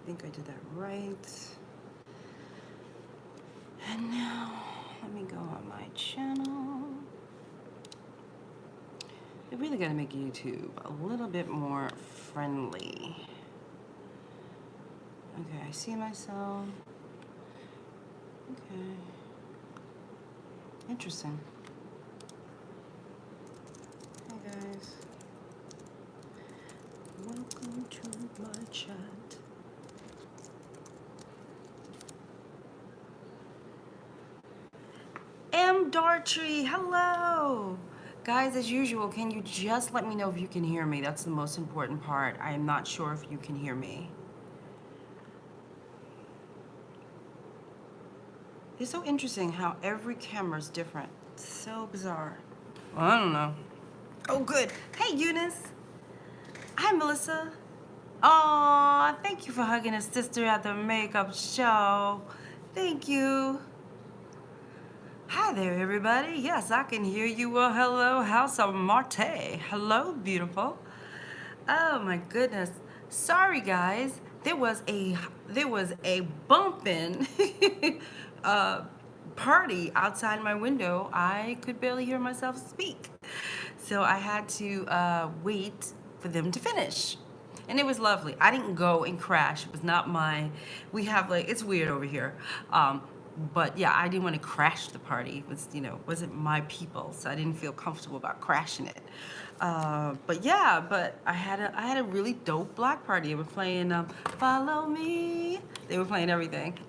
think I did that right. And now, let me go on my channel. I really gotta make YouTube a little bit more friendly. Okay, I see myself. Okay. Interesting. Hey guys. Welcome to my chat. M. Dartrey, hello! Guys, as usual, can you just let me know if you can hear me? That's the most important part. I am not sure if you can hear me. It's so interesting how every camera is different. It's so bizarre. Well, I don't know. Oh, good. Hey, Eunice. Hi, Melissa. Aw, thank you for hugging a sister at the makeup show. Thank you. Hi there, everybody. Yes, I can hear you. Well, hello, House of Marte. Hello, beautiful. Oh my goodness. Sorry, guys. There was a bumping party outside my window. I could barely hear myself speak, so I had to wait for them to finish. And it was lovely. I didn't go and crash. It was not my. We have like it's weird over here. But yeah, I didn't want to crash the party. It was, wasn't my people, so I didn't feel comfortable about crashing it. But yeah, I had a really dope block party. They were playing "Follow Me." They were playing everything.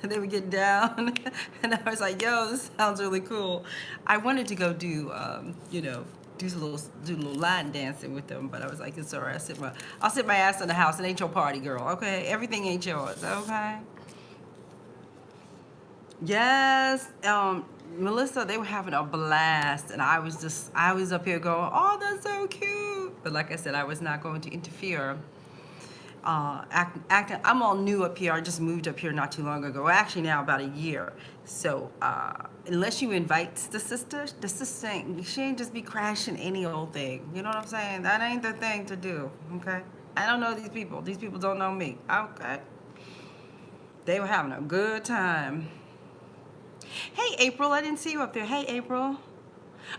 They would get down, and I was like, "Yo, this sounds really cool." I wanted to go do, do a little line dancing with them, but I was like, "It's alright. I'll sit my ass in the house. It ain't your party, girl. Okay, everything ain't yours. Okay." Yes, Melissa, they were having a blast, and I was up here going, "Oh, that's so cute." But like I said, I was not going to interfere. I'm all new up here. I just moved up here not too long ago. Well, actually now about a year. So unless you invite the sister she ain't just be crashing any old thing. You know what I'm saying? That ain't the thing to do. Okay. I don't know these people. These people don't know me. Okay. They were having a good time. Hey, April, I didn't see you up there. Hey, April.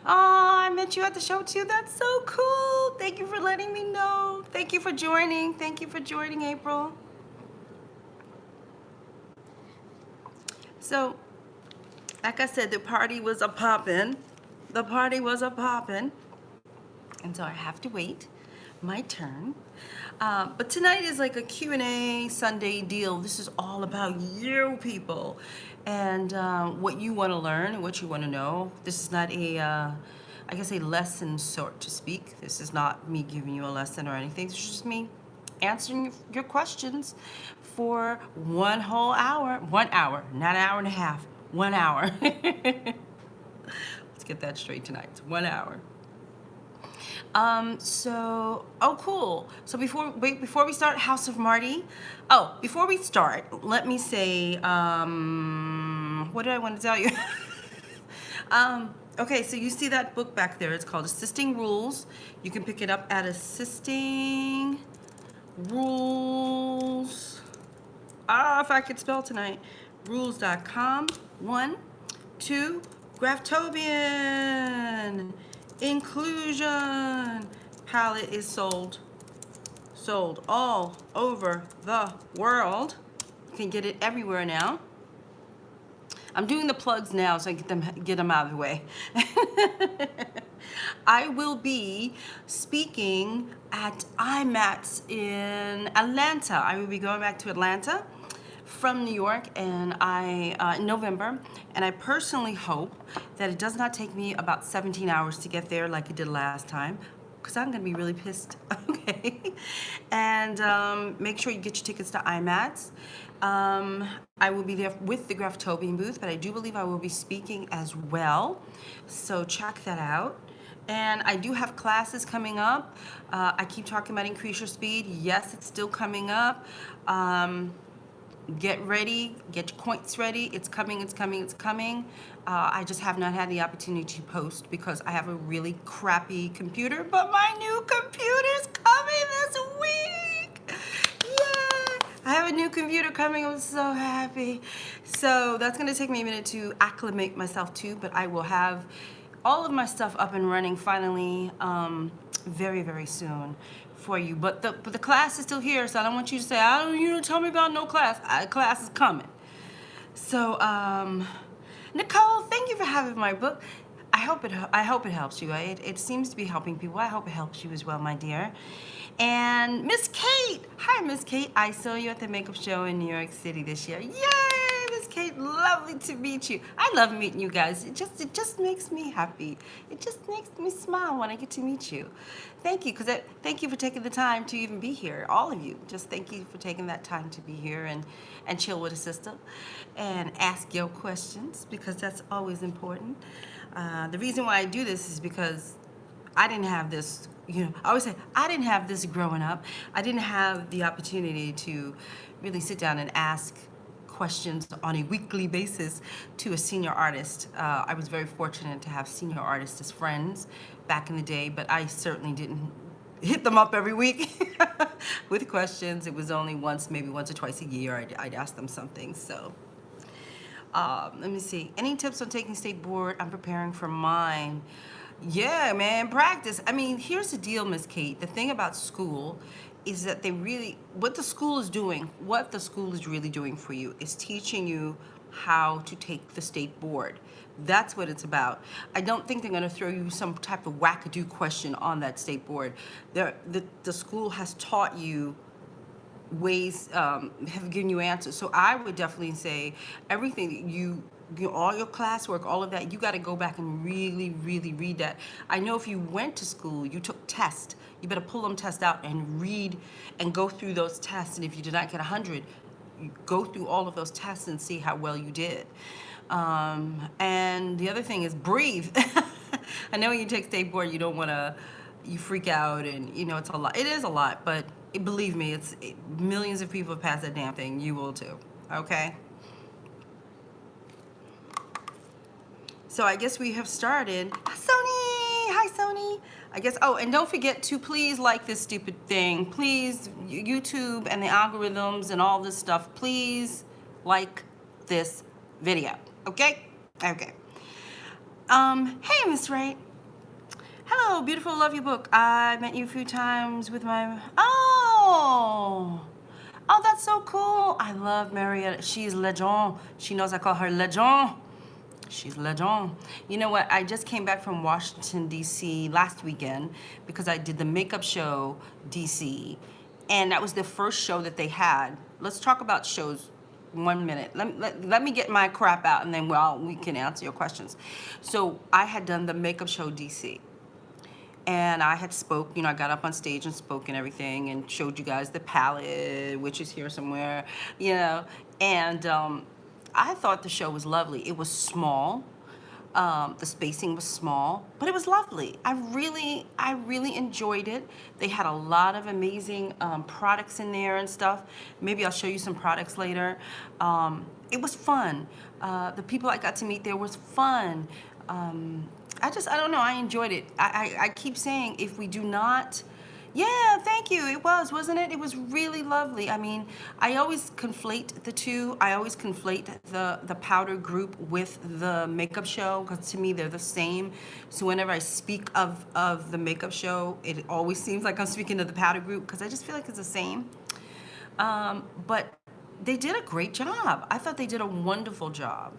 Oh, I met you at the show too. That's so cool. Thank you for letting me know. Thank you for joining. Thank you for joining, April. So, like I said, the party was a poppin'. The party was a poppin'. And so I have to wait my turn. But tonight is like a Q&A Sunday deal. This is all about you people and what you want to learn and what you want to know. This is not I guess a lesson sort to speak. This is not me giving you a lesson or anything. It's just me answering your questions for one whole hour. 1 hour, not an hour and a half. 1 hour. Let's get that straight tonight. It's 1 hour. Oh cool. So before we start House of Marty, before we start, let me say, what did I want to tell you? Okay, so you see that book back there. It's called Assisting Rules. You can pick it up at Assisting Rules. If I could spell tonight. Rules.com. 1, 2, Graftobian. Inclusion palette is sold all over the world. You can get it everywhere now. I'm doing the plugs now so I get them out of the way. I will be speaking at IMATS in Atlanta. I will be going back to Atlanta from New York and in November, and I personally hope that it does not take me about 17 hours to get there like it did last time, because I'm gonna be really pissed. Okay, and make sure you get your tickets to IMATS. I will be there with the Graftobian booth, but I do believe I will be speaking as well, so check that out. And I do have classes coming up. I keep talking about increase your speed. Yes, it's still coming up. Get ready, get your points ready. It's coming, it's coming, it's coming. I just have not had the opportunity to post because I have a really crappy computer, but my new computer's coming this week. I have a new computer coming. I'm so happy. So that's gonna take me a minute to acclimate myself to, but I will have all of my stuff up and running finally very, very soon for you. But the class is still here, so I don't want you to say, you don't tell me about no class. Class is coming. So, Nicole, thank you for having my book. I hope it helps you. It seems to be helping people. I hope it helps you as well, my dear. And Miss Kate, hi Miss Kate. I saw you at the makeup show in New York City this year. Yay, Miss Kate, lovely to meet you. I love meeting you guys. It just makes me happy. It just makes me smile when I get to meet you. Thank you, thank you for taking the time to even be here. All of you, just thank you for taking that time to be here and chill with a sister and ask your questions, because that's always important. The reason why I do this is because I didn't have this, I always say, I didn't have this growing up. I didn't have the opportunity to really sit down and ask questions on a weekly basis to a senior artist. I was very fortunate to have senior artists as friends back in the day, but I certainly didn't hit them up every week with questions. It was only maybe once or twice a year I'd ask them something. So let me see. Any tips on taking state board? I'm preparing for mine. Yeah, man, practice. I mean, here's the deal, Miss Kate. The thing about school is that what the school is really doing for you is teaching you how to take the state board. That's what it's about. I don't think they're going to throw you some type of wackadoo question on that state board. The school has taught you ways, have given you answers. So I would definitely say everything all your classwork, all of that, you got to go back and really, really read that. I know if you went to school, you took tests, you better pull them tests out and read and go through those tests. And if you did not get 100, you go through all of those tests and see how well you did. And the other thing is breathe. I know when you take state board, you don't want to, you freak out, and it's a lot. It is a lot, but believe me, millions of people have passed that damn thing. You will too, okay? So I guess we have started. Sony, hi Sony. I guess, and don't forget to please like this stupid thing. Please, YouTube and the algorithms and all this stuff, please like this video, okay? Okay. Hey, Miss Wright. Hello, beautiful, love your book. I met you a few times with my, oh, that's so cool. I love Marietta. She's legend. She knows I call her legend. She's legend. You know what? I just came back from Washington, D.C. last weekend because I did the makeup show D.C. And that was the first show that they had. Let's talk about shows 1 minute. Let me get my crap out, and then we can answer your questions. So I had done the makeup show D.C. And I had spoke, I got up on stage and spoke and everything and showed you guys the palette, which is here somewhere, and I thought the show was lovely. It was small. The spacing was small, but it was lovely. I really enjoyed it. They had a lot of amazing products in there and stuff. Maybe I'll show you some products later. It was fun. The people I got to meet there was fun. I don't know, I enjoyed it. I keep saying, if we do not, yeah, thank you, it was, wasn't it? It was really lovely. I mean, I always conflate the two. I always conflate the powder group with the makeup show, because to me, they're the same. So whenever I speak of the makeup show, it always seems like I'm speaking to the powder group, because I just feel like it's the same. But they did a great job. I thought they did a wonderful job.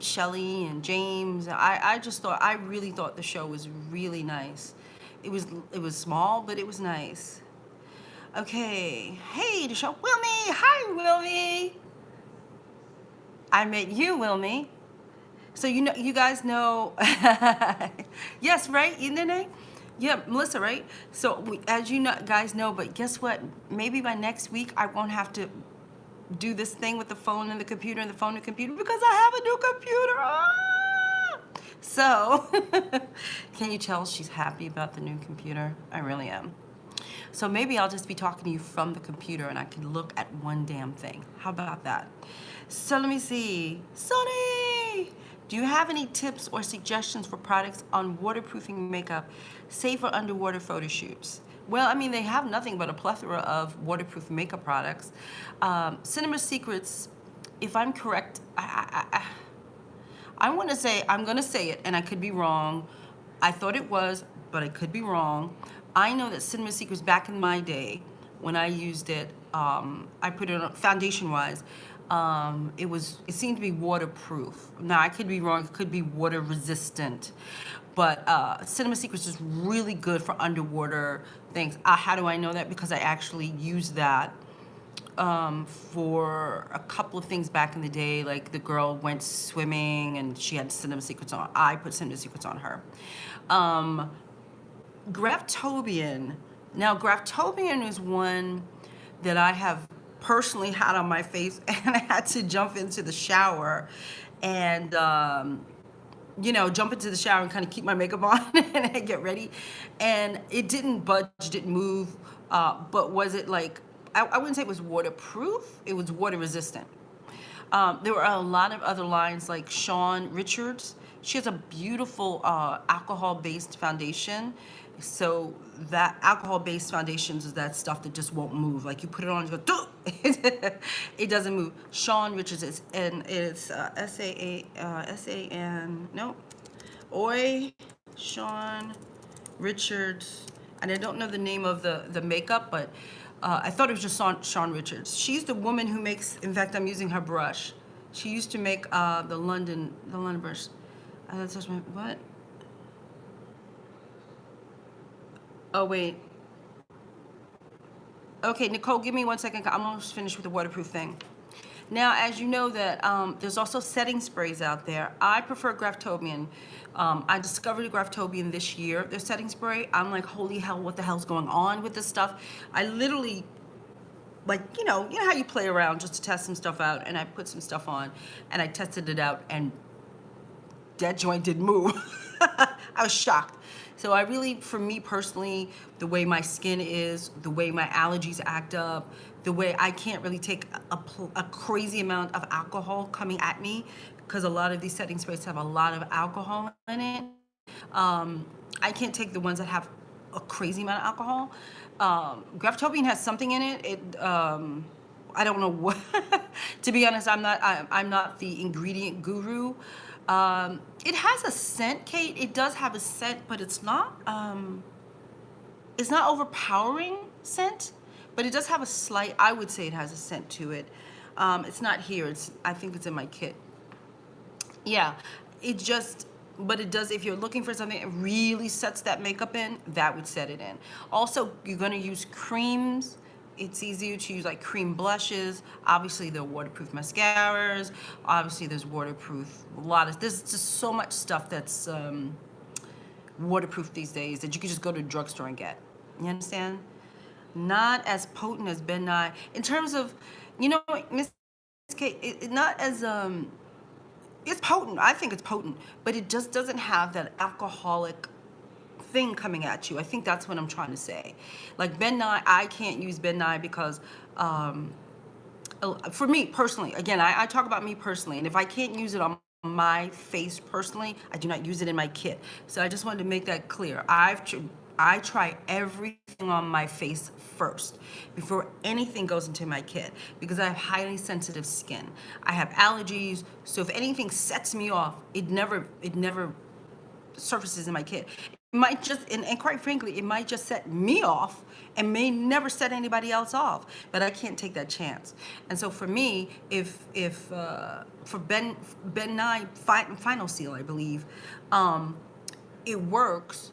Shelly and James, I really thought the show was really nice. It was small, but it was nice. Okay, hey, DeShawn, Wilmy, hi, Wilmy. I met you, Wilmy. So you guys know, yes, right, Nene? Yeah, Melissa, right? So as you guys know, but guess what? Maybe by next week, I won't have to do this thing with the phone and the computer and the phone and computer, because I have a new computer. So, can you tell she's happy about the new computer? I really am. So maybe I'll just be talking to you from the computer and I can look at one damn thing. How about that? So let me see. Sonny! Do you have any tips or suggestions for products on waterproofing makeup, safe for underwater photo shoots? Well, I mean, they have nothing but a plethora of waterproof makeup products. Cinema Secrets, if I'm correct, I want to say, I'm going to say it, and I could be wrong. I thought it was, but I could be wrong. I know that Cinema Secrets back in my day, when I used it, I put it on foundation-wise. It seemed to be waterproof. Now I could be wrong. It could be water resistant, but Cinema Secrets is really good for underwater things. How do I know that? Because I actually used that for a couple of things back in the day. Like the girl went swimming and she had Cinema Secrets on. I put Cinema Secrets on her. Graftobian. Now Graftobian is one that I have personally had on my face, and I had to jump into the shower and you know, jump into the shower and kind of keep my makeup on and get ready. And it didn't budge, didn't move, but was it like, I wouldn't say it was waterproof, it was water resistant. There were a lot of other lines like DeShawn Richards. She has a beautiful alcohol-based foundation. So that alcohol-based foundations is that stuff that just won't move. Like you put it on, you go, it doesn't move. DeShawn Richards is, and it's S-A-N, nope. DeShawn Richards, and I don't know the name of the makeup, but I thought it was just DeShawn Richards. She's the woman who makes, in fact, I'm using her brush. She used to make the London brush. What? Oh, wait. Okay, Nicole, give me 1 second. I'm almost finished with the waterproof thing. Now, as you know that there's also setting sprays out there. I prefer Graftobian. I discovered Graftobian this year, their setting spray. I'm like, holy hell, what the hell's going on with this stuff? I literally, like, you know how you play around just to test some stuff out, and I put some stuff on, and I tested it out, and that joint didn't move. I was shocked. So I really, for me personally, the way my skin is, the way my allergies act up, the way I can't really take a crazy amount of alcohol coming at me, because a lot of these setting sprays have a lot of alcohol in it. I can't take the ones that have a crazy amount of alcohol. Graftobian has something in it. I don't know what. To be honest, I'm not the ingredient guru. It has a scent, Kate. It does have a scent, but it's not overpowering scent, but it does have a slight, I would say it has a scent to it. It's not here. I think it's in my kit. Yeah, but it does, if you're looking for something that really sets that makeup in, that would set it in. Also, you're gonna use creams. It's easier to use like cream blushes. Obviously, there are waterproof mascaras. Obviously, there's waterproof, there's just so much stuff that's waterproof these days that you can just go to the drugstore and get. You understand? Not as potent as Ben Nye. In terms of, Miss K, not as, it's potent. I think it's potent, but it just doesn't have that alcoholic thing coming at you. I think that's what I'm trying to say. Like Ben Nye, I can't use Ben Nye because for me personally, again, I talk about me personally, and if I can't use it on my face personally, I do not use it in my kit. So I just wanted to make that clear. I try everything on my face first before anything goes into my kit, because I have highly sensitive skin. I have allergies, so if anything sets me off, it never surfaces in my kit. It might just, and quite frankly, it might just set me off and may never set anybody else off, but I can't take that chance. And so for me, for Ben Nye Final Seal, I believe, it works.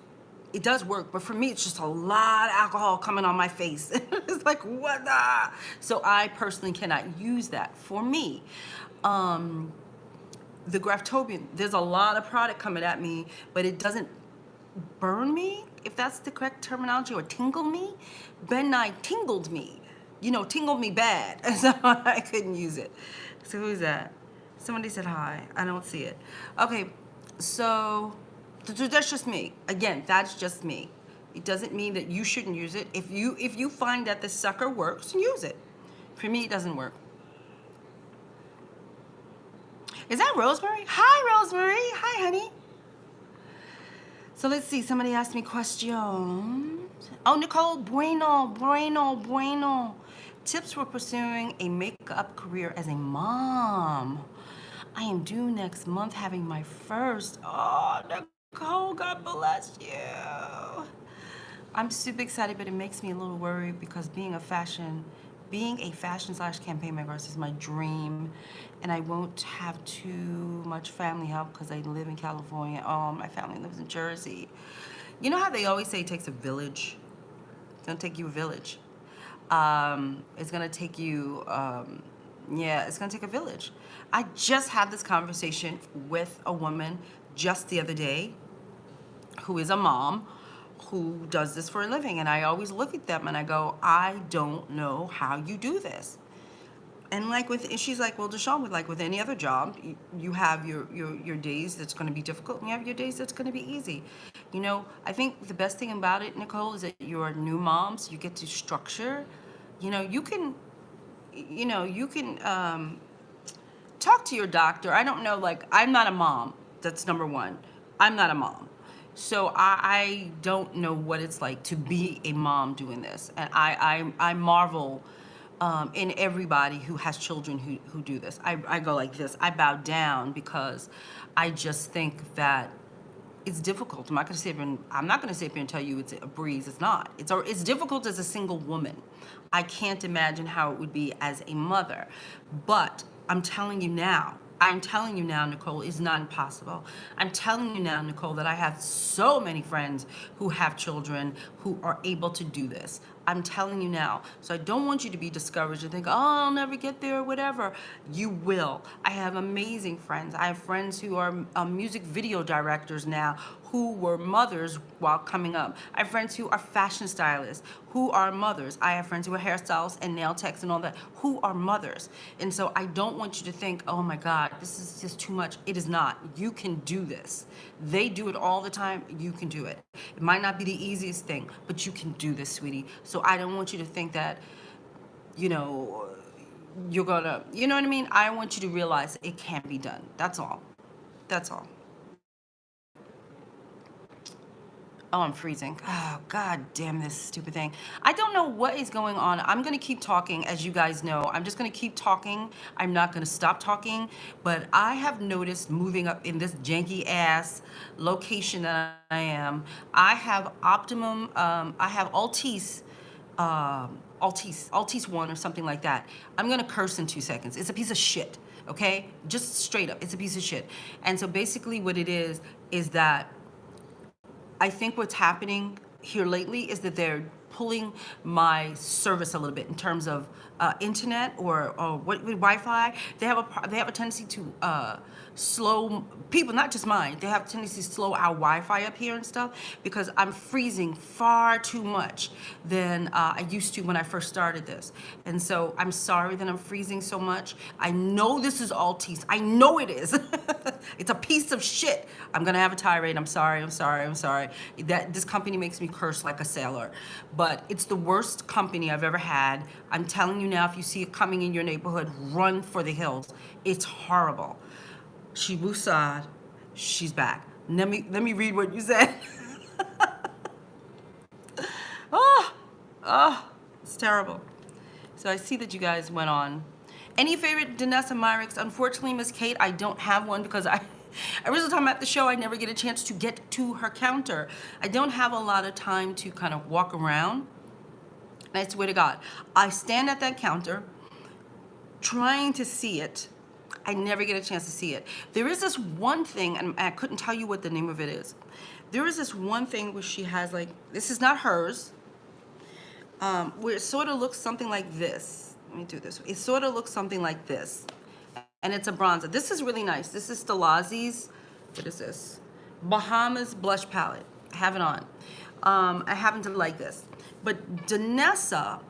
It does work, but for me, it's just a lot of alcohol coming on my face. It's like, what the? So I personally cannot use that for me. The Graftobian, there's a lot of product coming at me, but it doesn't burn me, if that's the correct terminology, or tingle me. Ben Nye tingled me, tingled me bad, so I couldn't use it. So who's that? Somebody said hi. I don't see it. Okay, so that's just me. Again, that's just me. It doesn't mean that you shouldn't use it. If you find that the sucker works, use it. For me, it doesn't work. Is that Rosemary? Hi, Rosemary. Hi, honey. So let's see, somebody asked me questions. Oh, Nicole, bueno. Tips for pursuing a makeup career as a mom. I am due next month having my first. Oh, Nicole, God bless you. I'm super excited, but it makes me a little worried because being a fashion slash campaign maker is my dream, and I won't have too much family help because I live in California. My family lives in Jersey. You know how they always say it takes a village? It's gonna take you a village. It's gonna take you, yeah, it's gonna take a village. I just had this conversation with a woman just the other day who is a mom who does this for a living, and I always look at them and I go, I don't know how you do this. And she's like, well, DeShawn, with any other job, you have your days that's going to be difficult, and you have your days that's going to be easy. You know, I think the best thing about it, Nicole, is that you're a new mom, so you get to structure. You know, you can talk to your doctor. I don't know, I'm not a mom. That's number one. I'm not a mom. So I don't know what it's like to be a mom doing this. And I marvel in everybody who has children who do this. I go like this. I bow down because I just think that it's difficult. I'm not gonna sit here and tell you it's a breeze. It's not. It's difficult as a single woman. I can't imagine how it would be as a mother. But I'm telling you now, Nicole, it's not impossible. I'm telling you now, Nicole, that I have so many friends who have children who are able to do this. I'm telling you now. So I don't want you to be discouraged and think, oh, I'll never get there or whatever. You will. I have amazing friends. I have friends who are music video directors now who were mothers while coming up. I have friends who are fashion stylists who are mothers. I have friends who are hairstylists and nail techs and all that who are mothers. And so I don't want you to think, oh my God, this is just too much. It is not. You can do this. They do it all the time. You can do it. It might not be the easiest thing, but you can do this, sweetie. So I don't want you to think that, you know, you're gonna, you know what I mean? I want you to realize it can be done. That's all. That's all. Oh, I'm freezing. Oh, God damn this stupid thing. I don't know what is going on. I'm going to keep talking, as you guys know. I'm just going to keep talking. I'm not going to stop talking. But I have noticed moving up in this janky-ass location that I am, I have Optimum, I have Altice 1 or something like that. I'm going to curse in 2 seconds. It's a piece of shit, okay? Just straight up, it's a piece of shit. And so basically what it is that I think what's happening here lately is that they're pulling my service a little bit in terms of internet or what with Wi-Fi. They have a tendency to slow people, not just mine. They have a tendency to slow our Wi-Fi up here and stuff because I'm freezing far too much than I used to when I first started this. And so I'm sorry that I'm freezing so much. I know this is Altice. I know it is. It's a piece of shit. I'm gonna have a tirade. I'm sorry. That this company makes me curse like a sailor. But it's the worst company I've ever had. I'm telling you now, if you see it coming in your neighborhood, run for the hills. It's horrible. Shibusad, she's back. Let me read what you said. It's terrible. So I see that you guys went on. Any favorite Danessa Myricks? Unfortunately, Miss Kate, I don't have one because every single time I'm at the show, I never get a chance to get to her counter. I don't have a lot of time to kind of walk around. And I swear to God, I stand at that counter trying to see it. I never get a chance to see it. There is this one thing, and I couldn't tell you what the name of it is. There is this one thing where she has this is not hers, where it sort of looks something like this. Let me do this. It sort of looks something like this. And it's a bronzer. This is really nice. This is Stelazzi's, what is this? Bahamas blush palette. I have it on. I happen to like this. But Danessa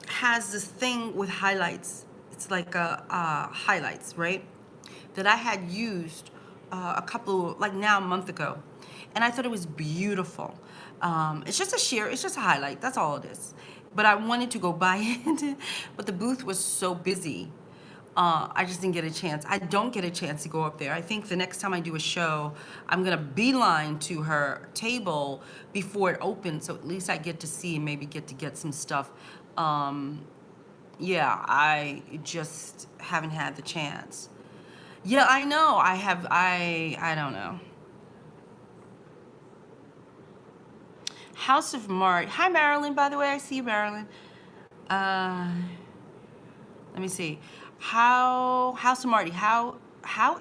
has this thing with highlights. It's like highlights, right? That I had used a month ago. And I thought it was beautiful. It's just a highlight. That's all it is. But I wanted to go buy it. But the booth was so busy. I just didn't get a chance. I don't get a chance to go up there. I think the next time I do a show, I'm gonna beeline to her table before it opens, so at least I get to see and maybe get some stuff. Yeah, I just haven't had the chance. Yeah, I know. I don't know. House of Mart. Hi, Marilyn, by the way. I see you, Marilyn. Uh, Let me see. House of Marty, how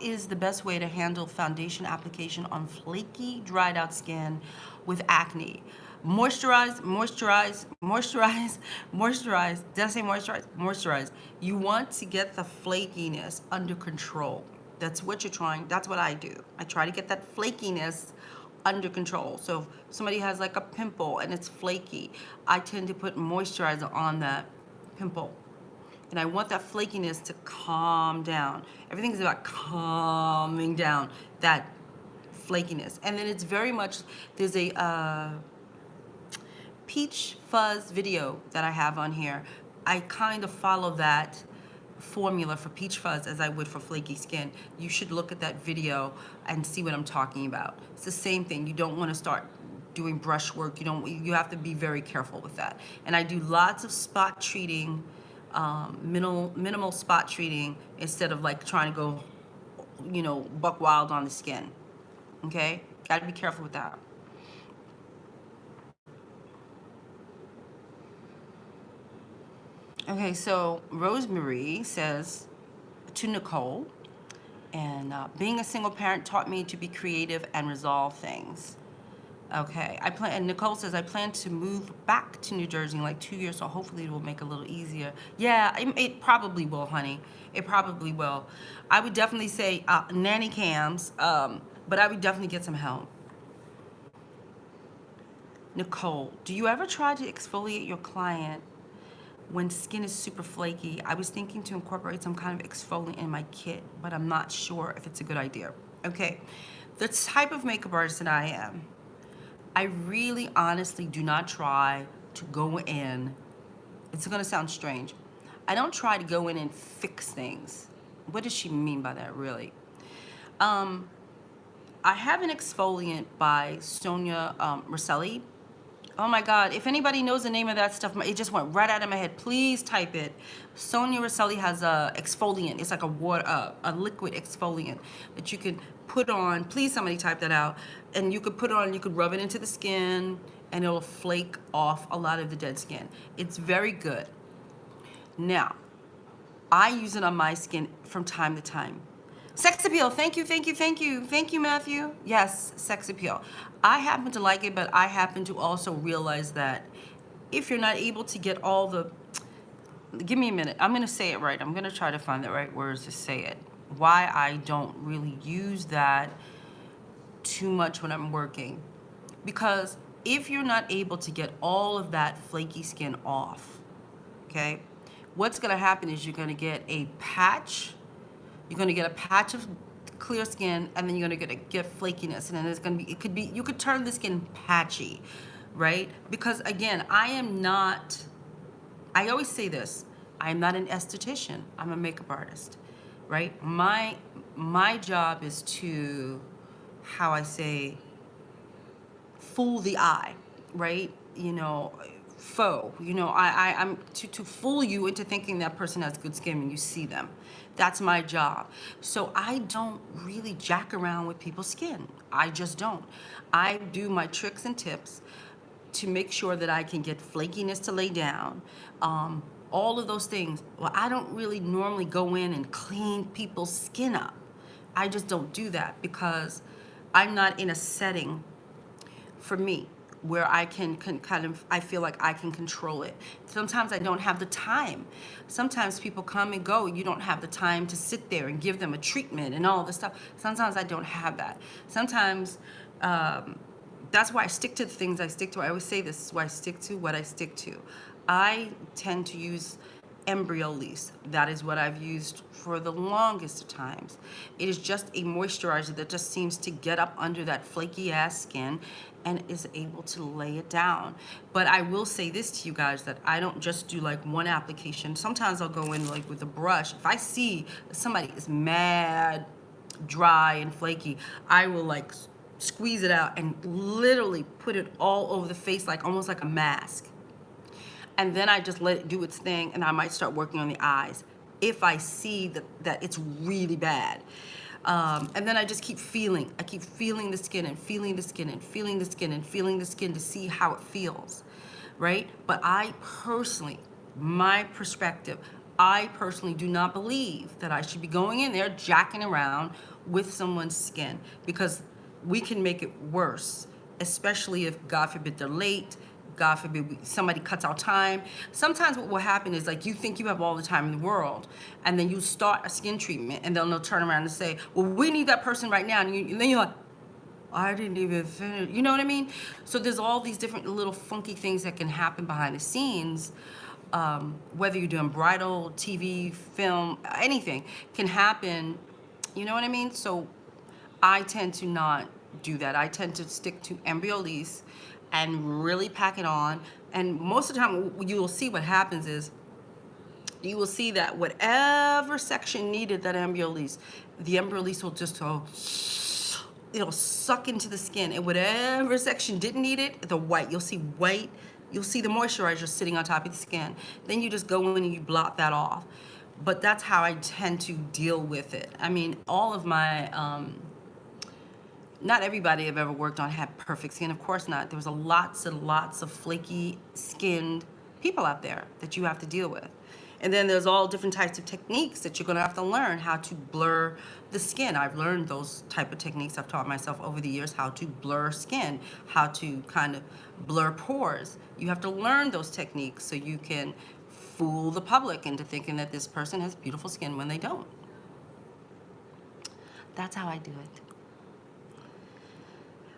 is the best way to handle foundation application on flaky, dried out skin with acne? Moisturize, moisturize, moisturize, moisturize. Did I say moisturize? Moisturize. You want to get the flakiness under control. That's what you're trying, that's what I do. I try to get that flakiness under control. So if somebody has like a pimple and it's flaky, I tend to put moisturizer on that pimple. And I want that flakiness to calm down. Everything's about calming down that flakiness. And then it's very much, there's a peach fuzz video that I have on here. I kind of follow that formula for peach fuzz as I would for flaky skin. You should look at that video and see what I'm talking about. It's the same thing. You don't want to start doing brush work. You have to be very careful with that. And I do lots of spot treating, minimal spot treating instead of like trying to go, buck wild on the skin. Okay? Gotta be careful with that. Okay, so Rosemary says to Nicole, and being a single parent taught me to be creative and resolve things. Okay, and Nicole says, I plan to move back to New Jersey in like 2 years, so hopefully it will make it a little easier. Yeah, it probably will, honey. It probably will. I would definitely say nanny cams, but I would definitely get some help. Nicole, do you ever try to exfoliate your client when skin is super flaky? I was thinking to incorporate some kind of exfoliant in my kit, but I'm not sure if it's a good idea. Okay, the type of makeup artist that I am, I really honestly do not try to go in, it's gonna sound strange, I don't try to go in and fix things. What does she mean by that, really? I have an exfoliant by Sonia Rosselli. Oh my God, if anybody knows the name of that stuff, it just went right out of my head. Please type it. Sonia Rosselli has a exfoliant. It's like a liquid exfoliant that you can put on. Please, somebody type that out. And you could put it on, you could rub it into the skin, and it'll flake off a lot of the dead skin. It's very good. Now, I use it on my skin from time to time. Sex appeal, thank you, thank you, thank you. Thank you, Matthew. Yes, sex appeal. I happen to like it, but I happen to also realize that if you're not able to get all the, give me a minute, I'm gonna say it right. I'm gonna try to find the right words to say it. Why I don't really use that too much when I'm working. Because if you're not able to get all of that flaky skin off, okay, what's gonna happen is you're gonna get a patch. You're gonna get a patch of clear skin, and then you're gonna get flakiness, and then it's gonna be, you could turn the skin patchy, right? Because again, I always say this, I'm not an esthetician, I'm a makeup artist, right? My job is to, how I say, fool the eye, right? Faux, I'm to fool you into thinking that person has good skin when you see them. That's my job. So I don't really jack around with people's skin. I just don't. I do my tricks and tips to make sure that I can get flakiness to lay down, all of those things. Well, I don't really normally go in and clean people's skin up. I just don't do that because I'm not in a setting for me where I can kind of, I feel like I can control it. Sometimes I don't have the time. Sometimes people come and go. You don't have the time to sit there and give them a treatment and all this stuff. Sometimes I don't have that. Sometimes, that's why I stick to the things I stick to. I always say this is why I stick to what I stick to. I tend to use Embryolisse. That is what I've used for the longest of times. It is just a moisturizer that just seems to get up under that flaky ass skin and is able to lay it down. But I will say this to you guys, that I don't just do like one application. Sometimes I'll go in like with a brush. If I see that somebody is mad dry and flaky, I will like squeeze it out and literally put it all over the face, like almost like a mask. And then I just let it do its thing, and I might start working on the eyes if I see that it's really bad. And then I just keep feeling. I keep feeling the skin and feeling the skin and feeling the skin and feeling the skin to see how it feels, right? But I personally, my perspective, I personally do not believe that I should be going in there jacking around with someone's skin, because we can make it worse, especially if, God forbid, they're late. God forbid somebody cuts out time. Sometimes what will happen is, like, you think you have all the time in the world, and then you start a skin treatment, and they'll turn around and say, well, we need that person right now. And then you're like, I didn't even finish. You know what I mean? So there's all these different little funky things that can happen behind the scenes. Whether you're doing bridal, TV, film, anything can happen. You know what I mean? So I tend to not do that. I tend to stick to Embryolisse and really pack it on. And most of the time, you will see what happens is, you will see that whatever section needed that Embryolisse, the Embryolisse will just go, it'll suck into the skin. And whatever section didn't need it, the white, you'll see white, you'll see the moisturizer sitting on top of the skin. Then you just go in and you blot that off. But that's how I tend to deal with it. I mean, all of my, not everybody I've ever worked on had perfect skin. Of course not. There was lots and lots of flaky skinned people out there that you have to deal with. And then there's all different types of techniques that you're gonna have to learn how to blur the skin. I've learned those type of techniques. I've taught myself over the years how to blur skin, how to kind of blur pores. You have to learn those techniques so you can fool the public into thinking that this person has beautiful skin when they don't. That's how I do it.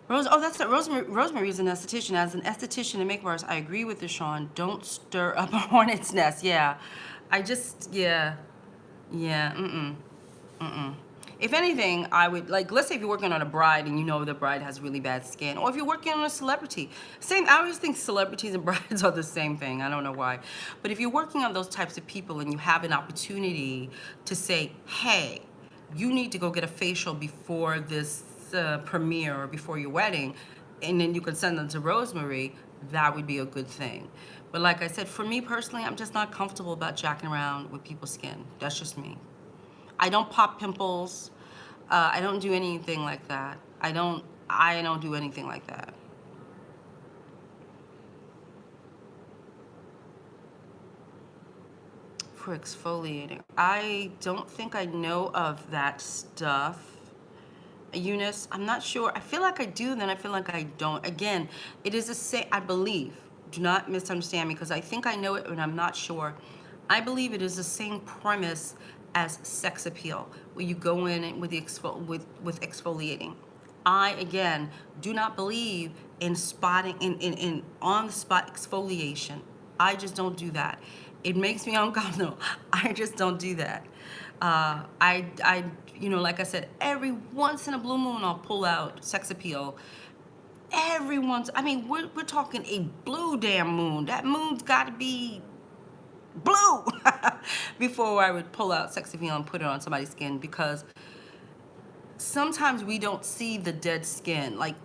That's it. Rosemary is an esthetician. As an esthetician and makeup artist, I agree with DeShawn. Don't stir up a hornet's nest. Yeah. If anything, I would, like, let's say if you're working on a bride and you know the bride has really bad skin, or if you're working on a celebrity. I always think celebrities and brides are the same thing. I don't know why. But if you're working on those types of people and you have an opportunity to say, hey, you need to go get a facial before this premiere or before your wedding, and then you can send them to Rosemary, that would be a good thing. But like I said, for me personally, I'm just not comfortable about jacking around with people's skin. That's just me. I don't pop pimples. I don't do anything like that. I don't do anything like that. For exfoliating, I don't think I know of that stuff. Eunice, I'm not sure. I feel like I do, then I feel like I don't. Again, it is the same, I believe. Do not misunderstand me, because I think I know it, but I'm not sure. I believe it is the same premise as sex appeal, where you go in with the exfoliating. I, again, do not believe in spotting, in on-the-spot exfoliation. I just don't do that. It makes me uncomfortable. I just don't do that. You know, like I said, every once in a blue moon, I'll pull out sex appeal. I mean, we're talking a blue damn moon. That moon's got to be blue before I would pull out sex appeal and put it on somebody's skin, because sometimes we don't see the dead skin. Like,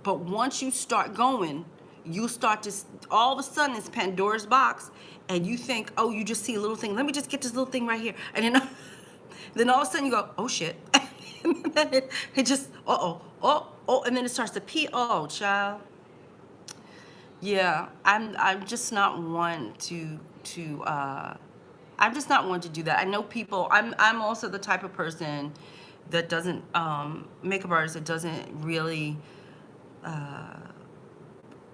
but once you start going, you start to, all of a sudden it's Pandora's box, and you think, oh, you just see a little thing. Let me just get this little thing right here. And then, then all of a sudden you go, oh shit. And then it just, and then it starts to pee. Oh, child. Yeah, I'm just not one to I'm just not one to do that. I know people, I'm also the type of person that doesn't, makeup artist that doesn't really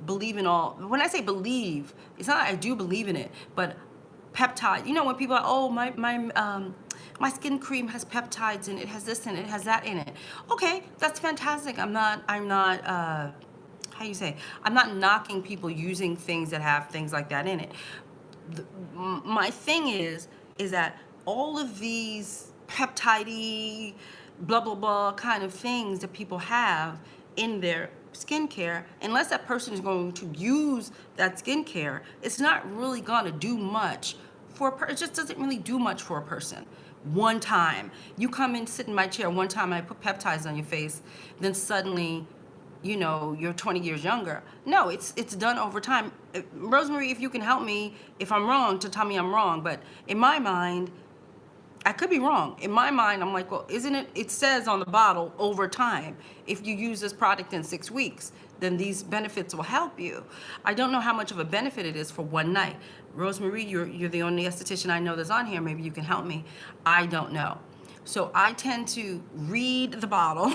believe in all. When I say believe, it's not I do believe in it, but peptide. You know, when people are, oh, my skin cream has peptides and it has this and it has that in it. Okay, that's fantastic. I'm not how you say? I'm not knocking people using things that have things like that in it. My thing is that all of these peptide blah blah blah kind of things that people have in their skincare, unless that person is going to use that skincare, it's not really going to do much for a person. It just doesn't really do much for a person. One time you come in, sit in my chair one time, I put peptides on your face, then suddenly, you know, you're 20 years younger. No, it's done over time. Rosemary, if you can help me if I'm wrong, to tell me I'm wrong, but in my mind, I could be wrong. In my mind, I'm like, well, isn't it, it says on the bottle, over time, if you use this product in 6 weeks, then these benefits will help you. I don't know how much of a benefit it is for one night. Rosemary, you're the only esthetician I know that's on here. Maybe you can help me. I don't know. So I tend to read the bottle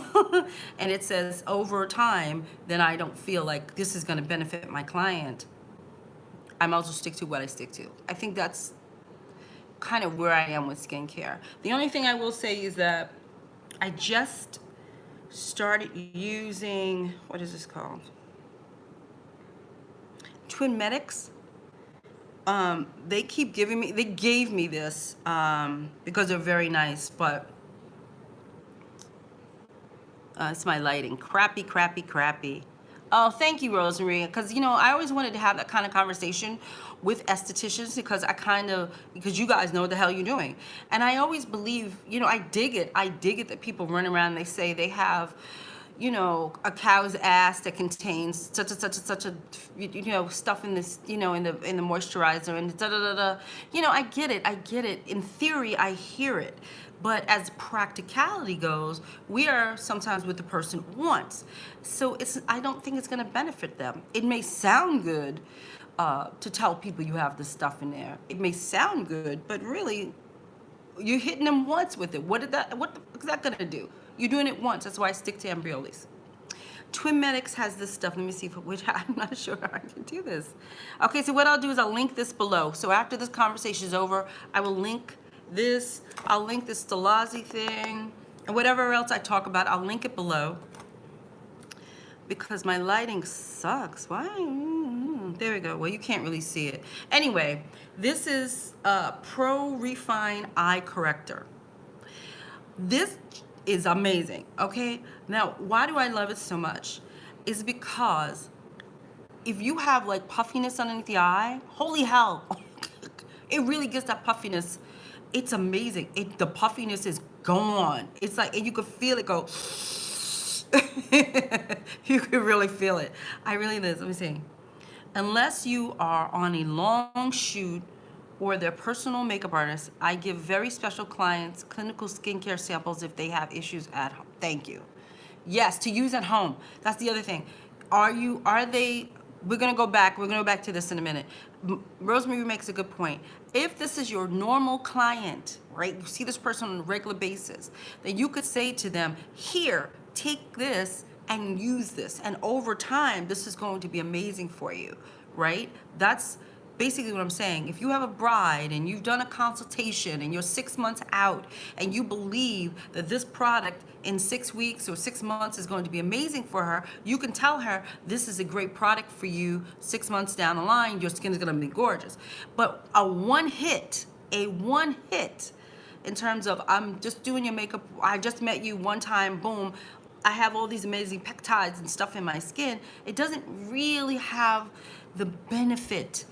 and it says over time, then I don't feel like this is gonna benefit my client. I might as well stick to what I stick to. I think that's kind of where I am with skincare. The only thing I will say is that I just started using, what is this called? Twin Medics. They keep giving me, they gave me this because they're very nice, but it's my lighting. Crappy, crappy, crappy. Oh, thank you, Rosemary. Because, you know, I always wanted to have that kind of conversation with estheticians because you guys know what the hell you're doing. And I always believe, you know, I dig it. I dig it that people run around and they say they have, you know, a cow's ass that contains such a, you know, stuff in this, you know, in the moisturizer and da da da da. You know, I get it. I get it. In theory, I hear it. But as practicality goes, we are sometimes with the person once. So I don't think it's going to benefit them. It may sound good to tell people you have this stuff in there. It may sound good, but really, you're hitting them once with it. What is that going to do? You're doing it once. That's why I stick to Ambriolis. Twin Medics has this stuff. Let me see which I'm not sure how I can do this. Okay, so what I'll do is I'll link this below. So after this conversation is over, I will link this. I'll link this Stilazzi thing and whatever else I talk about. I'll link it below because my lighting sucks. Why? There we go. Well, you can't really see it. Anyway, this is Pro Refine Eye Corrector. This is amazing, okay? Now, why do I love it so much? Is because if you have like puffiness underneath the eye, holy hell, it really gets that puffiness. It's amazing. The puffiness is gone. It's like, and you could feel it go. You could really feel it. I really live. Let me see. Unless you are on a long shoot or their personal makeup artist, I give very special clients clinical skincare samples if they have issues at home. Thank you. Yes, to use at home. That's the other thing. Are they, we're gonna go back to this in a minute. Rosemary makes a good point. If this is your normal client, right, you see this person on a regular basis, then you could say to them, here, take this and use this. And over time, this is going to be amazing for you, right? That's basically what I'm saying. If you have a bride and you've done a consultation and you're 6 months out and you believe that this product in 6 weeks or 6 months is going to be amazing for her, you can tell her this is a great product for you. 6 months down the line, your skin is going to be gorgeous. But a one hit in terms of I'm just doing your makeup, I just met you one time, boom, I have all these amazing peptides and stuff in my skin, it doesn't really have the benefit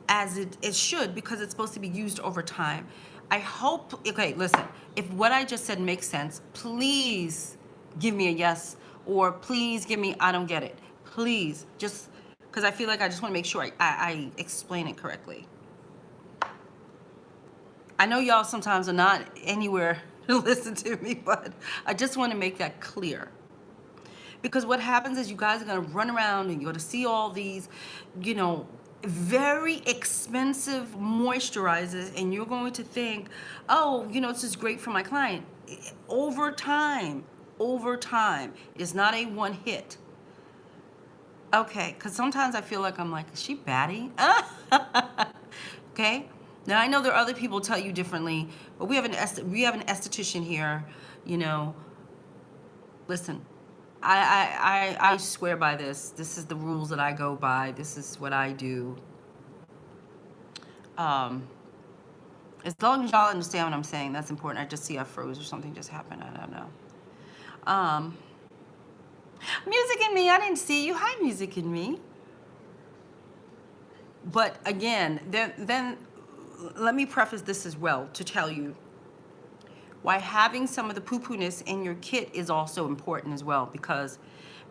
as it should, because it's supposed to be used over time. I hope, okay, listen, if what I just said makes sense, please give me a yes, or please give me, I don't get it. Please, just, because I feel like I just want to make sure I explain it correctly. I know y'all sometimes are not anywhere to listen to me, but I just want to make that clear. Because what happens is you guys are going to run around and you're going to see all these, you know, very expensive moisturizers, and you're going to think, oh, you know, this is great for my client. Over time, it's not a one hit. Okay, because sometimes I feel like I'm like, is she batty? Okay. Now I know there are other people tell you differently, but we have an esthetician here, you know. Listen, I swear by this. This is the rules that I go by. This is what I do. Um, as long as y'all understand what I'm saying, that's important. I just see I froze or something just happened. I don't know. Um, Music in me, I didn't see you. Hi, Music in me. But again, then let me preface this as well to tell you why having some of the poo-poo-ness in your kit is also important as well. Because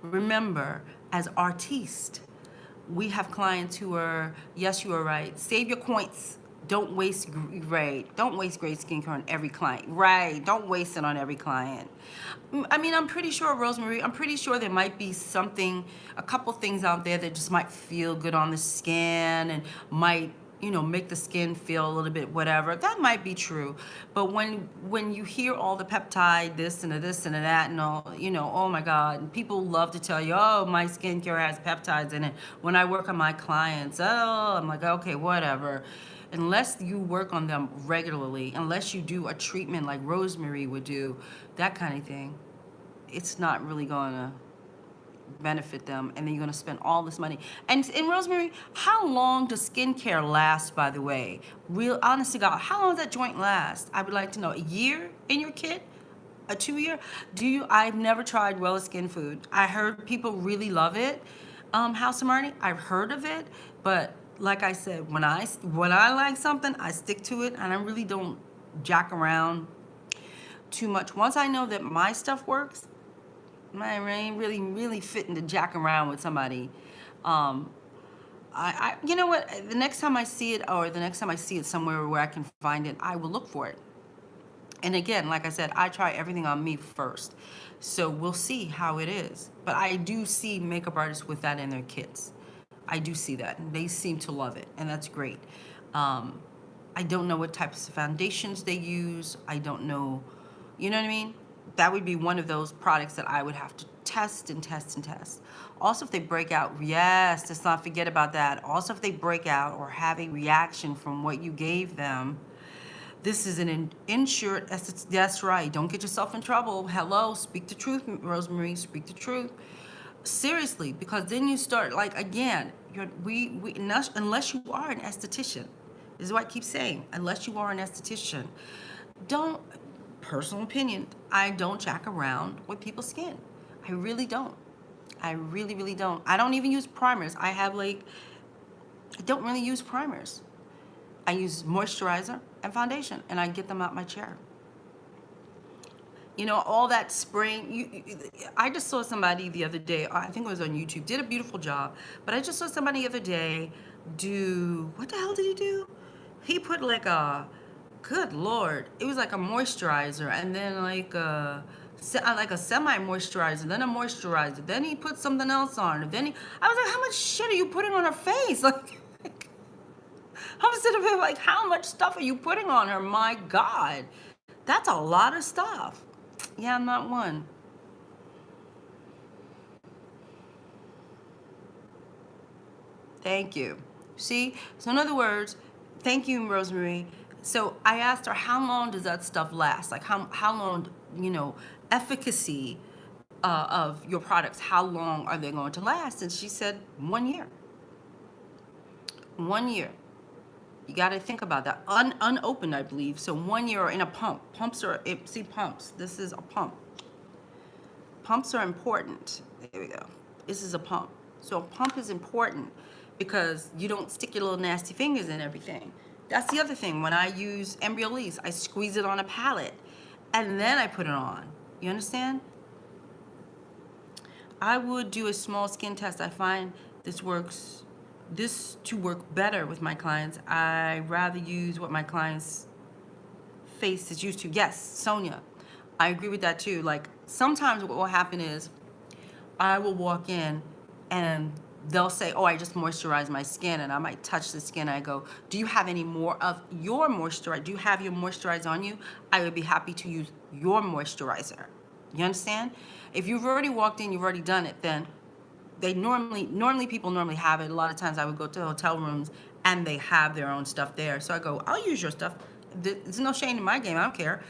remember, as artistes, we have clients who are, yes, you are right, save your coins. Don't waste, right, don't waste great skincare on every client. Right, don't waste it on every client. I mean, I'm pretty sure, Rosemary, I'm pretty sure there might be something, a couple things out there that just might feel good on the skin and might, you know, make the skin feel a little bit whatever. That might be true. But when you hear all the peptide, this and a this and a that and all, you know, oh my God, and people love to tell you, oh, my skincare has peptides in it. When I work on my clients, oh, I'm like, okay, whatever. Unless you work on them regularly, unless you do a treatment like Rosemary would do, that kind of thing, it's not really gonna benefit them, and then you're gonna spend all this money. And Rosemary, how long does skincare last, by the way? Real honest to God, how long does that joint last? I would like to know. A year in your kit? A 2 year? I've never tried Wella Skin Food. I heard people really love it. House of Marnie, I've heard of it, but like I said, when I like something, I stick to it, and I really don't jack around too much. Once I know that my stuff works, I ain't really fitting to jack around with somebody. You know what? The next time I see it, or the next time I see it somewhere where I can find it, I will look for it. And again, like I said, I try everything on me first. So we'll see how it is. But I do see makeup artists with that in their kits. I do see that. And they seem to love it. And that's great. I don't know what types of foundations they use. I don't know, you know what I mean? That would be one of those products that I would have to test and test and test. Also, if they break out, yes, let's not forget about that. Also, if they break out or have a reaction from what you gave them, this is an insured, that's right. Don't get yourself in trouble. Hello, speak the truth, Rosemary, speak the truth. Seriously, because then you start, like, again, unless you are an esthetician, this is what I keep saying, unless you are an esthetician, don't, personal opinion, I don't jack around with people's skin. I really don't. I really don't. I don't even use primers. I don't really use primers. I use moisturizer and foundation, and I get them out my chair. You know, all that spraying. I just saw somebody the other day, I think it was on YouTube, did a beautiful job, but I just saw somebody the other day do, what the hell did he do? He put like a, good Lord, it was like a moisturizer, and then like a semi-moisturizer, then a moisturizer, then he put something else on, and then I was like, how much shit are you putting on her face? Like, I'm sitting there like, how much stuff are you putting on her? My God, that's a lot of stuff. Yeah, I'm not one. Thank you. See? So in other words, thank you, Rosemary. So I asked her, how long does that stuff last? Like how long, you know, efficacy of your products, how long are they going to last? And she said 1 year. 1 year. You got to think about that. Unopened, I believe. So 1 year in a pump. Pumps are, see, pumps. This is a pump. Pumps are important. There we go. This is a pump. So a pump is important because you don't stick your little nasty fingers in everything. That's the other thing. When I use Embryolisse, I squeeze it on a palette and then I put it on. You understand? I would do a small skin test. I find this to work better with my clients. I rather use what my clients' face is used to. Yes, Sonia, I agree with that too. Like sometimes what will happen is I will walk in and they'll say, oh, I just moisturized my skin, and I might touch the skin. I go, do you have any more of your moisturizer? Do you have your moisturizer on you? I would be happy to use your moisturizer. You understand? If you've already walked in, you've already done it, then they people normally have it. A lot of times I would go to hotel rooms and they have their own stuff there. So I go, I'll use your stuff. There's no shame in my game. I don't care,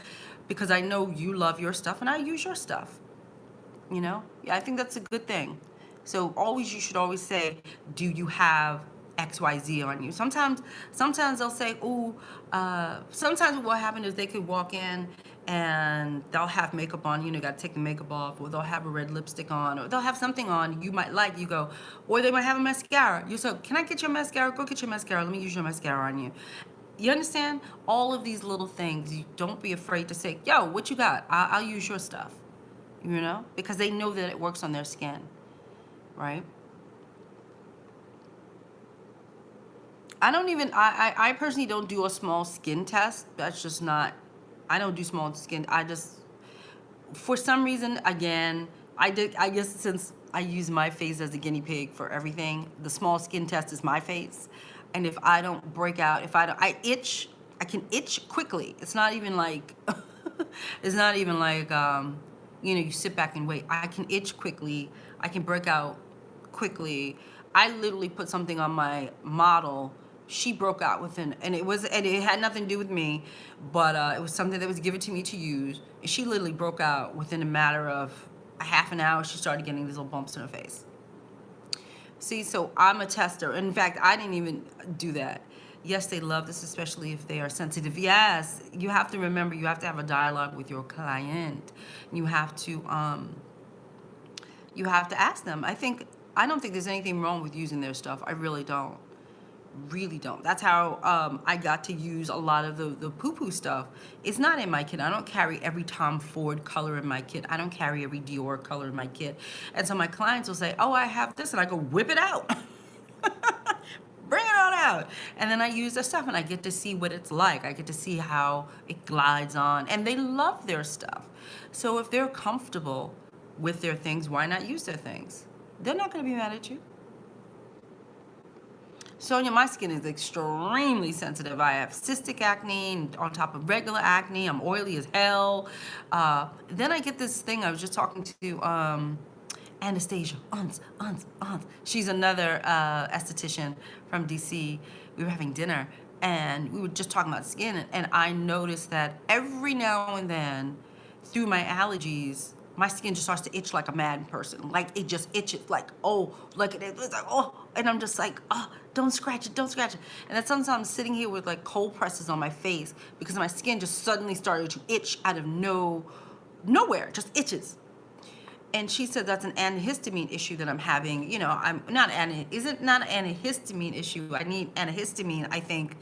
because I know you love your stuff and I use your stuff. You know? Yeah, I think that's a good thing. So you should always say, do you have XYZ on you. Sometimes they'll say, ooh, sometimes what will happen is they could walk in and they'll have makeup on, you know, got to take the makeup off, or they'll have a red lipstick on, or they'll have something on you might like, you go, or they might have a mascara. You say, can I get your mascara? Go get your mascara. Let me use your mascara on you. You understand? All of these little things, you don't be afraid to say, yo, what you got? I'll use your stuff, you know, because they know that it works on their skin, right? I personally don't do a small skin test. That's just not, I don't do small skin. I just, for some reason, again, I guess since I use my face as a guinea pig for everything, the small skin test is my face. And if I don't break out, I itch, I can itch quickly. It's not even like, it's not even like, you know, you sit back and wait. I can itch quickly. I can break out quickly. I literally put something on my model. She broke out within, and it had nothing to do with me, but it was something that was given to me to use. And she literally broke out within a matter of a half an hour. She started getting these little bumps in her face. See, so I'm a tester. In fact, I didn't even do that. Yes, they love this, especially if they are sensitive. Yes, you have to remember, you have to have a dialogue with your client. You have to ask them. I don't think there's anything wrong with using their stuff. I really don't. Really don't. That's how I got to use a lot of the poo-poo stuff. It's not in my kit. I don't carry every Tom Ford color in my kit. I don't carry every Dior color in my kit. And so my clients will say, oh, I have this, and I go, whip it out. Bring it on out. And then I use their stuff, and I get to see what it's like. I get to see how it glides on. And they love their stuff. So if they're comfortable with their things, why not use their things? They're not going to be mad at you. Sonia, my skin is extremely sensitive. I have cystic acne on top of regular acne. I'm oily as hell. Then I get this thing. I was just talking to Anastasia. She's another esthetician from DC. We were having dinner, and we were just talking about skin. And I noticed that every now and then, through my allergies, my skin just starts to itch like a mad person. Like, it just itches, like, oh, like, it's like, oh. And I'm just like, oh, don't scratch it, don't scratch it. And then sometimes I'm sitting here with like cold presses on my face because my skin just suddenly started to itch out of nowhere, just itches. And she said that's an antihistamine issue that I'm having. You know, I'm not isn't not an antihistamine issue. I need antihistamine, I think.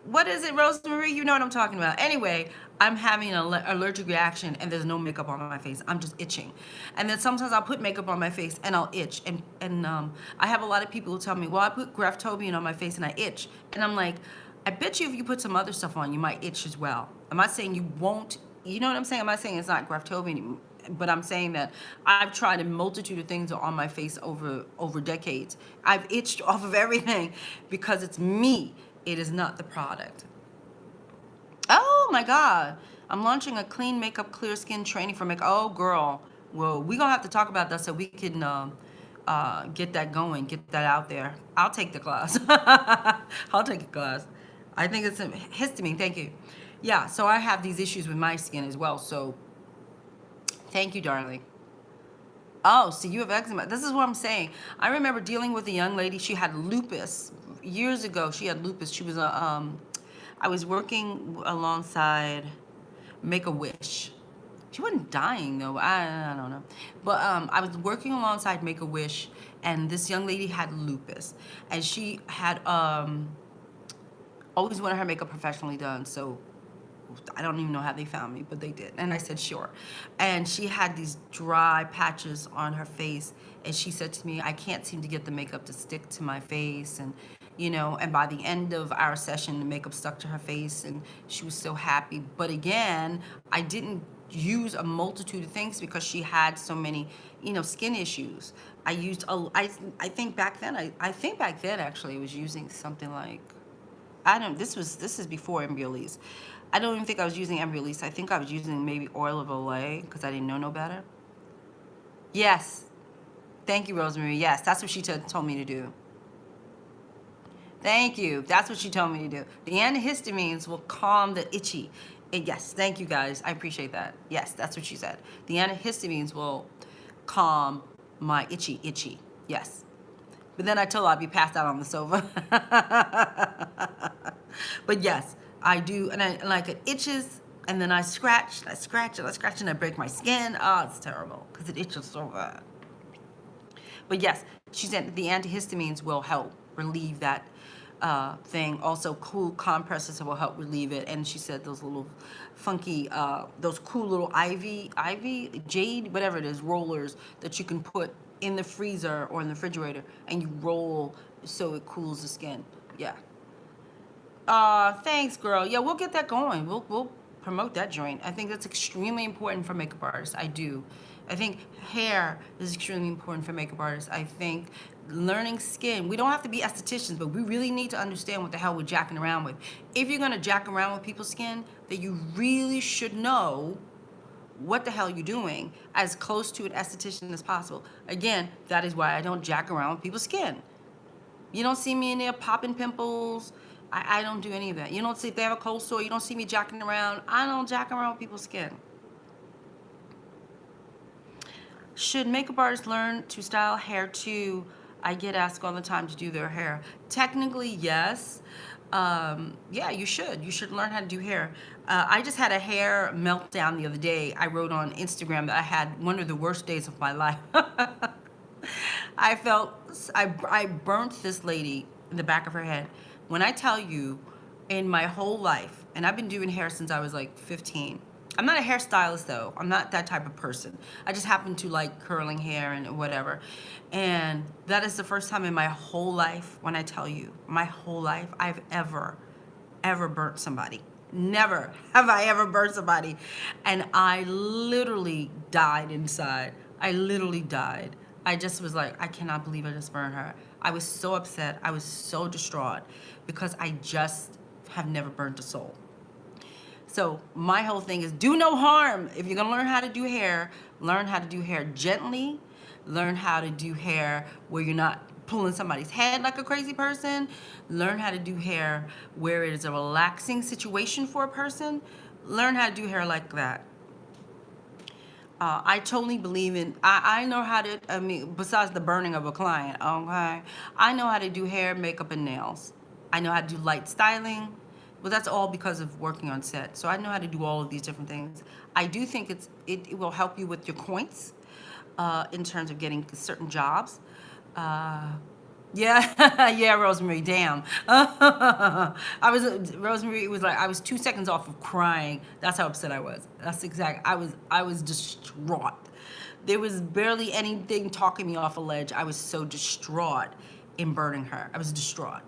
What is it, Rosemary? You know what I'm talking about. Anyway, I'm having an allergic reaction, and there's no makeup on my face. I'm just itching. And then sometimes I'll put makeup on my face and I'll itch. And I have a lot of people who tell me, well, I put Graftobian on my face and I itch. And I'm like, I bet you if you put some other stuff on, you might itch as well. I'm not saying you won't, you know what I'm saying? I'm not saying it's not Graftobian, but I'm saying that I've tried a multitude of things on my face over decades. I've itched off of everything because it's me. It is not the product. Oh my God. I'm launching a clean makeup, clear skin training for makeup. Oh girl. Well, we're going to have to talk about that so we can get that going, get that out there. I'll take the class. I'll take a class. I think it's a histamine. Thank you. Yeah, so I have these issues with my skin as well. So thank you, darling. Oh, so you have eczema. This is what I'm saying. I remember dealing with a young lady. She had lupus. Years ago, she had lupus. She was I was working alongside Make-A-Wish. She wasn't dying though. I don't know. But I was working alongside Make-A-Wish, and this young lady had lupus, and she had always wanted her makeup professionally done. So I don't even know how they found me, but they did. And I said, sure. And she had these dry patches on her face. And she said to me, I can't seem to get the makeup to stick to my face. And, you know, and by the end of our session, the makeup stuck to her face and she was so happy. But again, I didn't use a multitude of things because she had so many, you know, skin issues. I used, I think back then, I think back then actually I was using something like, this is before Embryolisse. I don't even think I was using Embryolisse. I think I was using maybe oil of Olay because I didn't know no better. Yes. Thank you, Rosemary. Yes, that's what she told me to do. Thank you. That's what she told me to do. The antihistamines will calm the itchy. And yes, thank you guys. I appreciate that. Yes, that's what she said. The antihistamines will calm my itchy. Yes. But then I told her I'd be passed out on the sofa. But yes, I do, and I like it itches, and then I scratch, and I break my skin. Oh, it's terrible because it itches so bad. But yes, she said the antihistamines will help relieve that thing. Also, cool compresses will help relieve it. And she said those little funky, those cool little ivy, jade, whatever it is, rollers that you can put in the freezer or in the refrigerator, and you roll so it cools the skin. Yeah. Thanks, girl. Yeah, we'll get that going. We'll promote that joint. I think that's extremely important for makeup artists. I do. I think hair is extremely important for makeup artists. I think learning skin, we don't have to be estheticians, but we really need to understand what the hell we're jacking around with. If you're gonna jack around with people's skin, then you really should know what the hell you're doing as close to an esthetician as possible. Again, that is why I don't jack around with people's skin. You don't see me in there popping pimples. I don't do any of that. You don't see, if they have a cold sore, you don't see me jacking around. I don't jack around with people's skin. Should makeup artists learn to style hair too? I get asked all the time to do their hair. Technically, yes. Yeah, you should. You should learn how to do hair. I just had a hair meltdown the other day. I wrote on Instagram that I had one of the worst days of my life. I burnt this lady in the back of her head. When I tell you, in my whole life, and I've been doing hair since I was like 15. I'm not a hairstylist though. I'm not that type of person. I just happen to like curling hair and whatever. And that is the first time in my whole life, when I tell you, my whole life, I've ever burnt somebody. Never have I ever burnt somebody. And I literally died inside. I literally died. I just was like, I cannot believe I just burned her. I was so upset. I was so distraught because I just have never burnt a soul. So my whole thing is do no harm. If you're gonna learn how to do hair, learn how to do hair gently. Learn how to do hair where you're not pulling somebody's head like a crazy person. Learn how to do hair where it is a relaxing situation for a person. Learn how to do hair like that. I totally believe in, I know how to, I mean, besides the burning of a client, okay? I know how to do hair, makeup, and nails. I know how to do light styling. Well, that's all because of working on set. So I know how to do all of these different things. I do think it will help you with your points in terms of getting certain jobs. Yeah, yeah, Rosemary, damn. Rosemary was like, I was 2 seconds off of crying. That's how upset I was. That's exact. I was distraught. There was barely anything talking me off a ledge. I was so distraught in burning her. I was distraught.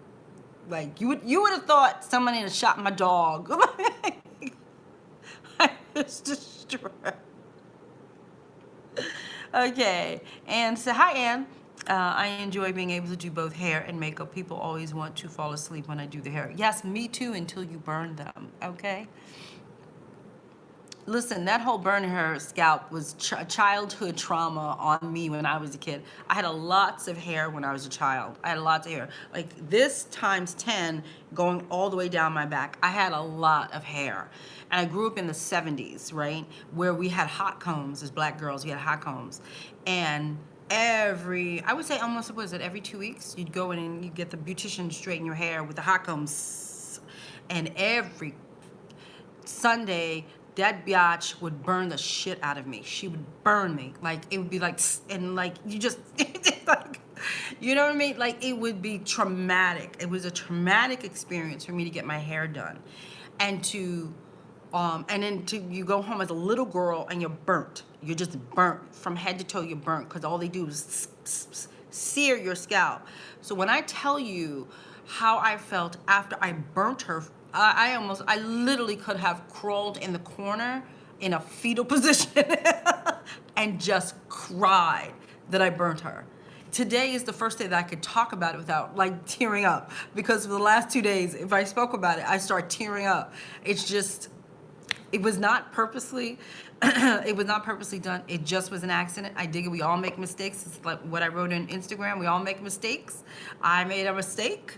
Like, you would have thought somebody had shot my dog. I was distraught. Okay, and so hi, Ann. I enjoy being able to do both hair and makeup. People always want to fall asleep when I do the hair. Yes, me too, until you burn them, okay? Listen, that whole burning her scalp was childhood trauma on me when I was a kid. I had lots of hair when I was a child. I had lots of hair. Like this times 10 going all the way down my back. I had a lot of hair. And I grew up in the 70s, right? Where we had hot combs as black girls. We had hot combs. And I would say almost, what was it, every 2 weeks, you'd go in and you get the beautician to straighten your hair with the hot combs. And every Sunday, that biatch would burn the shit out of me. She would burn me. Like, it would be like, and like, you just, like, you know what I mean? Like, it would be traumatic. It was a traumatic experience for me to get my hair done. And then you go home as a little girl and you're burnt. You're just burnt from head to toe. You're burnt because all they do is sear your scalp. So when I tell you how I felt after I burnt her, I literally could have crawled in the corner in a fetal position and just cried that I burnt her. Today is the first day that I could talk about it without like tearing up, because for the last 2 days, if I spoke about it, I start tearing up. It's just, it was not purposely, it was not purposely done. It just was an accident. I dig it. We all make mistakes. It's like what I wrote on Instagram. We all make mistakes. I made a mistake.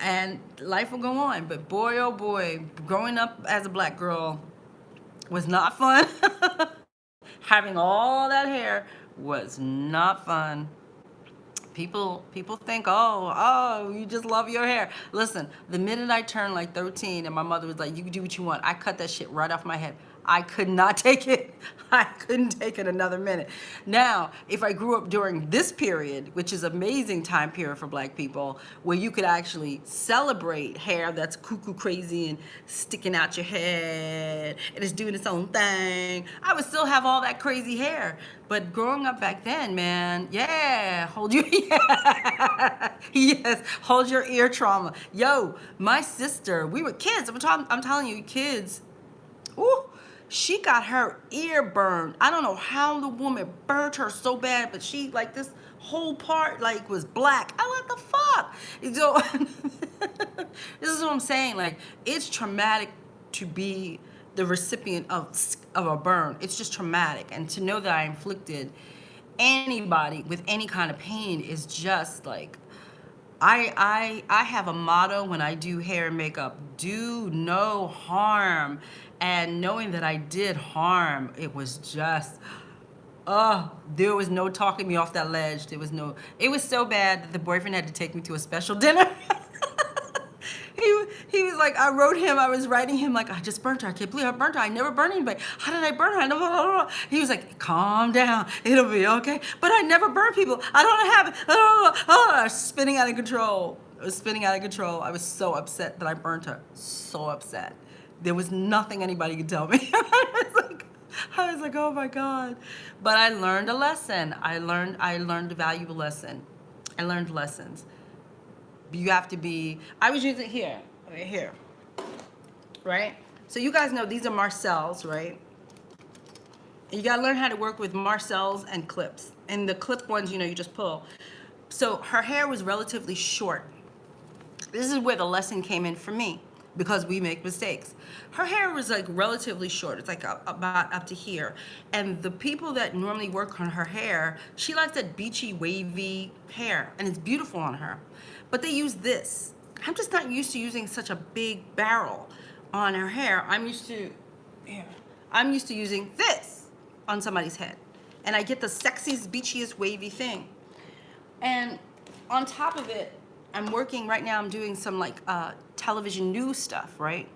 And life will go on. But boy, oh boy, growing up as a black girl was not fun. Having all that hair was not fun. People think, oh, you just love your hair. Listen, the minute I turned like 13 and my mother was like, you can do what you want, I cut that shit right off my head. I could not take it. I couldn't take it another minute. Now, if I grew up during this period, which is amazing time period for black people, where you could actually celebrate hair that's cuckoo crazy and sticking out your head and it's doing its own thing, I would still have all that crazy hair. But growing up back then, man, yeah, hold your, yeah, yes, hold your ear trauma. Yo, my sister, we were kids. I'm telling you, kids, ooh, she got her ear burned. I don't know how the woman burned her so bad, but she, like, this whole part, like, was black. What the fuck? So, this is what I'm saying. Like, it's traumatic to be the recipient of a burn. It's just traumatic. And to know that I inflicted anybody with any kind of pain is just, like, I have a motto when I do hair and makeup: do no harm. And knowing that I did harm, it was just, there was no talking me off that ledge. It was so bad that the boyfriend had to take me to a special dinner. He was like, I was writing him like, I just burnt her. I can't believe I burnt her. I never burned anybody. How did I burn her? I never. He was like, calm down. It'll be okay. But I never burn people. I don't have it. I was spinning out of control. I was spinning out of control. I was so upset that I burnt her. So upset. There was nothing anybody could tell me. I was like, oh my God. But I learned a lesson. I learned a valuable lesson. I learned lessons. You have to be, I was using here, right here, right? So you guys know these are Marcel's, right? And you gotta learn how to work with Marcel's and clips. And the clip ones, you just pull. So her hair was relatively short. This is where the lesson came in for me, because we make mistakes. Her hair was like relatively short. It's like about up to here. And the people that normally work on her hair, she likes that beachy, wavy hair, and it's beautiful on her. But they use this. I'm just not used to using such a big barrel on her hair. I'm used to using this on somebody's head. And I get the sexiest, beachiest, wavy thing. And on top of it, I'm working right now, I'm doing some like television news stuff, right?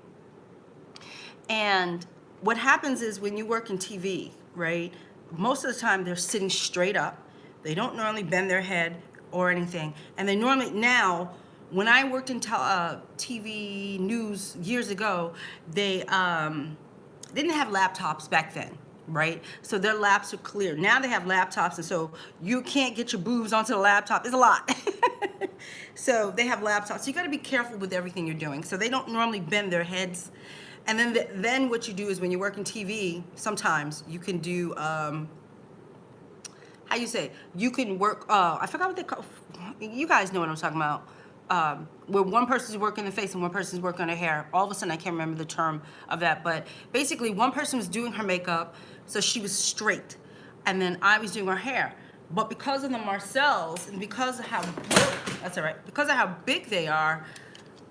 And what happens is when you work in TV, right, most of the time they're sitting straight up. They don't normally bend their head or anything. And they normally, now, when I worked in TV news years ago, they didn't have laptops back then, right? So their laps are clear. Now they have laptops, and so you can't get your boobs onto the laptop. It's a lot. So they have laptops. So you got to be careful with everything you're doing. So they don't normally bend their heads. And then what you do is when you work in TV, sometimes you can do, you can work, I forgot what they call, you guys know what I'm talking about. Where one person's working the face and one person's working her hair. All of a sudden, I can't remember the term of that. But basically, one person was doing her makeup, so she was straight. And then I was doing her hair. But because of the Marcel's and because of how big, that's all right, because of how big they are,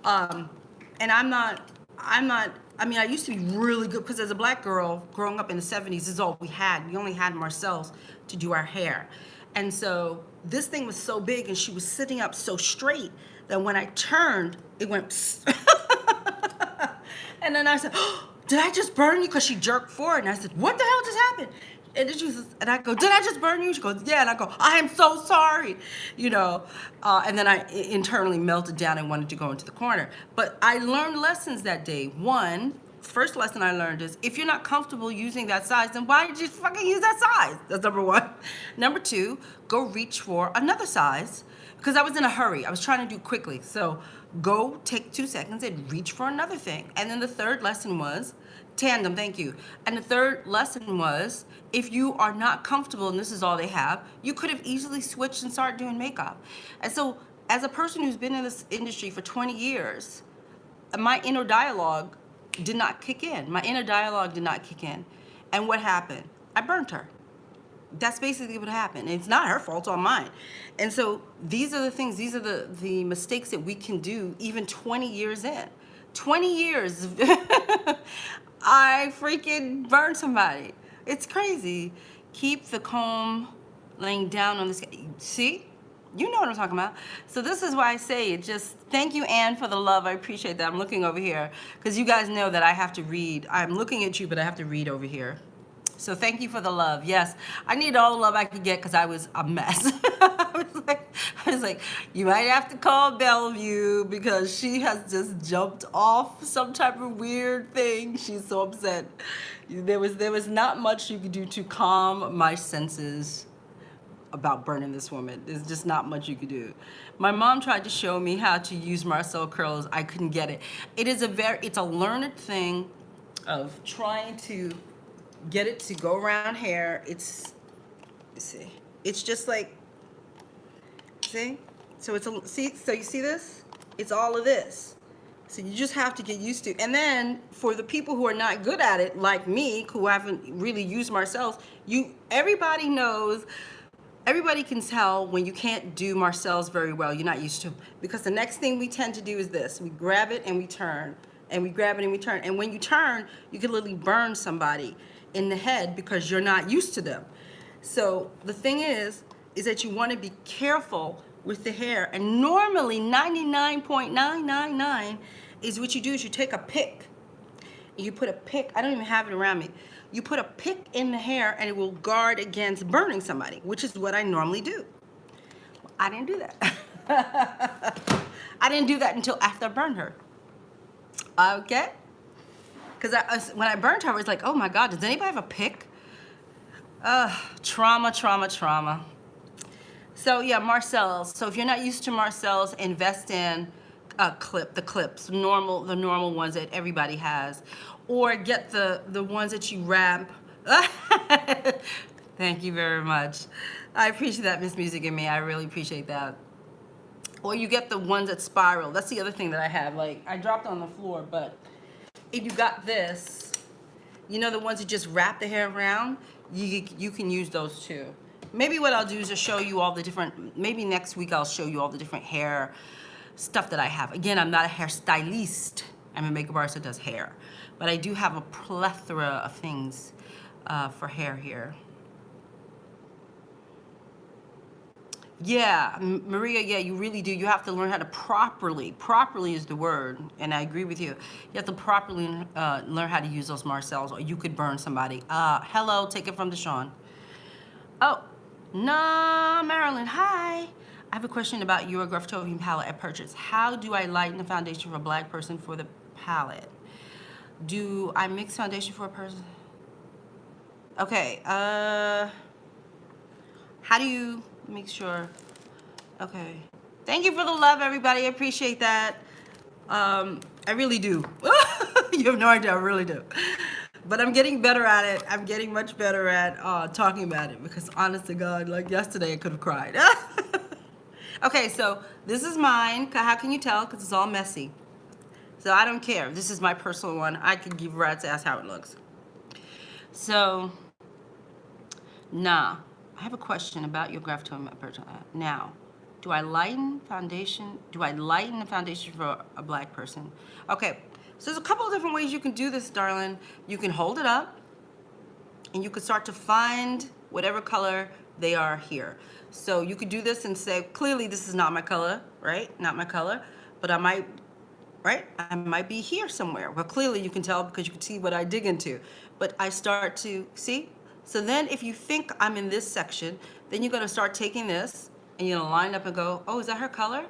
and I used to be really good, because as a black girl, growing up in the 70s, this is all we had. We only had Marcel's to do our hair. And so this thing was so big, and she was sitting up so straight that when I turned, it went psst. And then I said, oh, did I just burn you? Because she jerked forward. And I said, what the hell just happened? And then I go, did I just burn you? She goes, yeah. And I go, I am so sorry, And then I internally melted down and wanted to go into the corner. But I learned lessons that day. First lesson I learned is, if you're not comfortable using that size, then why did you fucking use that size? That's number one. Number two, go reach for another size, because I was in a hurry. I was trying to do quickly. So go take 2 seconds and reach for another thing. And then the third lesson was, tandem, thank you. And the third lesson was, if you are not comfortable and this is all they have, you could have easily switched and started doing makeup. And so as a person who's been in this industry for 20 years, my inner dialogue did not kick in. My inner dialogue did not kick in. And what happened? I burnt her. That's basically what happened. It's not her fault, it's all mine. And so these are the things, these are the mistakes that we can do even 20 years in. 20 years, I freaking burned somebody. It's crazy. Keep the comb laying down on the scalp. See? You know what I'm talking about. So this is why I say it. Just thank you, Anne, for the love. I appreciate that. I'm looking over here because you guys know that I have to read. I'm looking at you, but I have to read over here. So thank you for the love. Yes, I need all the love I could get because I was a mess. I was like, you might have to call Bellevue because she has just jumped off some type of weird thing. She's so upset. There was not much you could do to calm my senses about burning this woman. There's just not much you could do. My mom tried to show me how to use Marcel curls. I couldn't get it. It's a learned thing of trying to get it to go around hair. It's just like, see? So so you see this? It's all of this. So you just have to get used to. And then for the people who are not good at it, like me, who haven't really used Marcel's, everybody knows. Everybody can tell when you can't do Marcel's very well, you're not used to. Because the next thing we tend to do is this. We grab it and we turn. And we grab it and we turn. And when you turn, you can literally burn somebody in the head because you're not used to them. So the thing is that you want to be careful with the hair. And normally 99.999 is what you do is you take a pick. And you put a pick, I don't even have it around me. You put a pick in the hair and it will guard against burning somebody, which is what I normally do. I didn't do that. I didn't do that until after I burned her. Okay? Because when I burned her, I was like, oh my God, does anybody have a pick? Trauma, trauma, trauma. So yeah, Marcel's. So if you're not used to Marcel's, invest in the clips, the normal ones that everybody has. Or get the ones that you wrap. Thank you very much. I appreciate that, Miss Music and Me. I really appreciate that. Or you get the ones that spiral. That's the other thing that I have. Like, I dropped on the floor, but if you got this, you know the ones that just wrap the hair around, you can use those too. Maybe what I'll do is just show you all the different, maybe next week I'll show you all the different hair stuff that I have. Again, I'm not a hairstylist. I'm a makeup artist that does hair. But I do have a plethora of things for hair here. Yeah, Maria, yeah, you really do. You have to learn how to properly is the word, and I agree with you. You have to properly learn how to use those Marcel's or you could burn somebody. Hello, take it from DeShawn. Oh, nah, Marilyn, hi. I have a question about your Graftovian palette I purchased. How do I lighten the foundation for a black person for the palette? Do I mix foundation for a person? Okay, how do you make sure? Okay. Thank you for the love, everybody. I appreciate that. I really do. You have no idea, I really do. But I'm getting better at it. I'm getting much better at talking about it because honest to God, like yesterday I could have cried. Okay, so this is mine. How can you tell? Because it's all messy. So I don't care. This is my personal one. I could give rat's ass how it looks. So, nah. I have a question about your Graftovian personal. Now, do I lighten foundation? Do I lighten the foundation for a black person? Okay, so there's a couple of different ways you can do this, darling. You can hold it up, and you could start to find whatever color they are here. So you could do this and say, clearly this is not my color, right? Not my color, but I might, right? I might be here somewhere. Well, clearly you can tell because you can see what I dig into. But I start to, see? So then if you think I'm in this section, then you're gonna start taking this and you're gonna line up and go, oh, is that her color?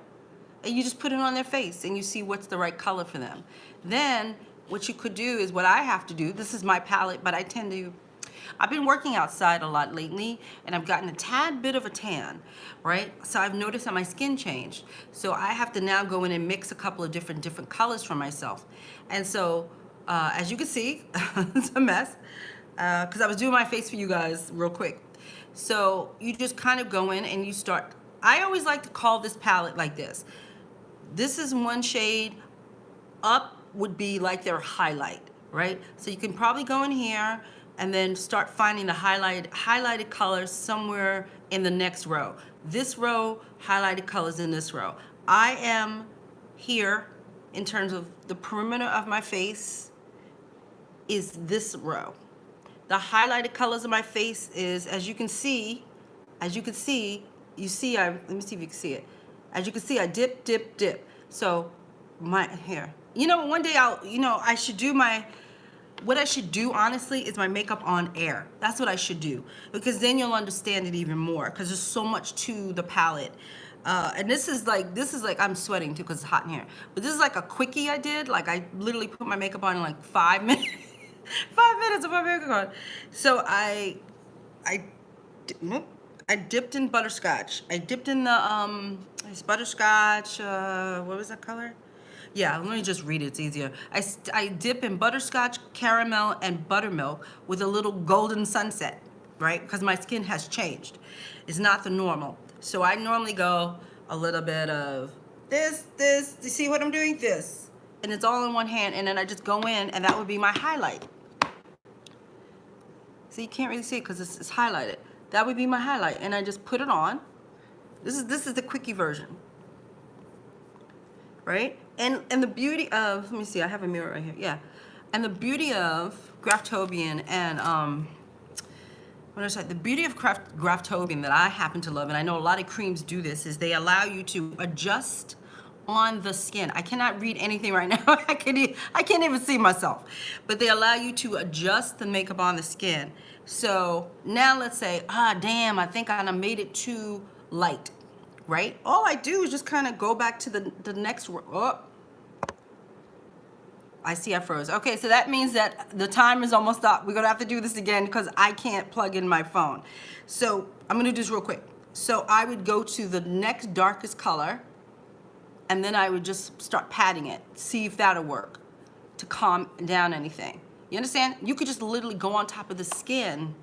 And you just put it on their face and you see what's the right color for them. Then what you could do is what I have to do, this is my palette, but I've been working outside a lot lately and I've gotten a tad bit of a tan, right? So I've noticed that my skin changed. So I have to now go in and mix a couple of different colors for myself. And so as you can see, it's a mess because I was doing my face for you guys real quick. So you just kind of go in and you start, I always like to call this palette like this. This is one shade, up would be like their highlight, right? So you can probably go in here and then start finding the highlighted colors somewhere in the next row. This row, highlighted colors in this row. I am here in terms of the perimeter of my face is this row. The highlighted colors of my face is, as you can see, you see, let me see if you can see it. As you can see, I dip, dip, dip. So my hair. You know, one day I should do what I should do, honestly, is my makeup on air. That's what I should do, because then you'll understand it even more, because there's so much to the palette. And this is like, I'm sweating too because it's hot in here. But this is like a quickie I did. Like, I literally put my makeup on in like 5 minutes. 5 minutes of my makeup on. So I dipped in butterscotch. I dipped in the it's butterscotch. What was that color? Yeah, let me just read it. It's easier. I dip in butterscotch, caramel, and buttermilk with a little golden sunset, right? Because my skin has changed. It's not the normal. So I normally go a little bit of this. You see what I'm doing? This. And it's all in one hand. And then I just go in, and that would be my highlight. So you can't really see it because it's highlighted. That would be my highlight. And I just put it on. This is the quickie version. Right? And the beauty of, let me see, I have a mirror right here. Yeah. And the beauty of Graftobian and what is that? The beauty of Graftobian that I happen to love, and I know a lot of creams do this, is they allow you to adjust on the skin. I cannot read anything right now. I can't even see myself. But they allow you to adjust the makeup on the skin. So now let's say, damn, I think I made it too light. Right? All I do is just kind of go back to the next, I see I froze. Okay, so that means that the time is almost up. We're gonna have to do this again because I can't plug in my phone. So I'm gonna do this real quick. So I would go to the next darkest color, and then I would just start patting it, see if that'll work to calm down anything. You understand? You could just literally go on top of the skin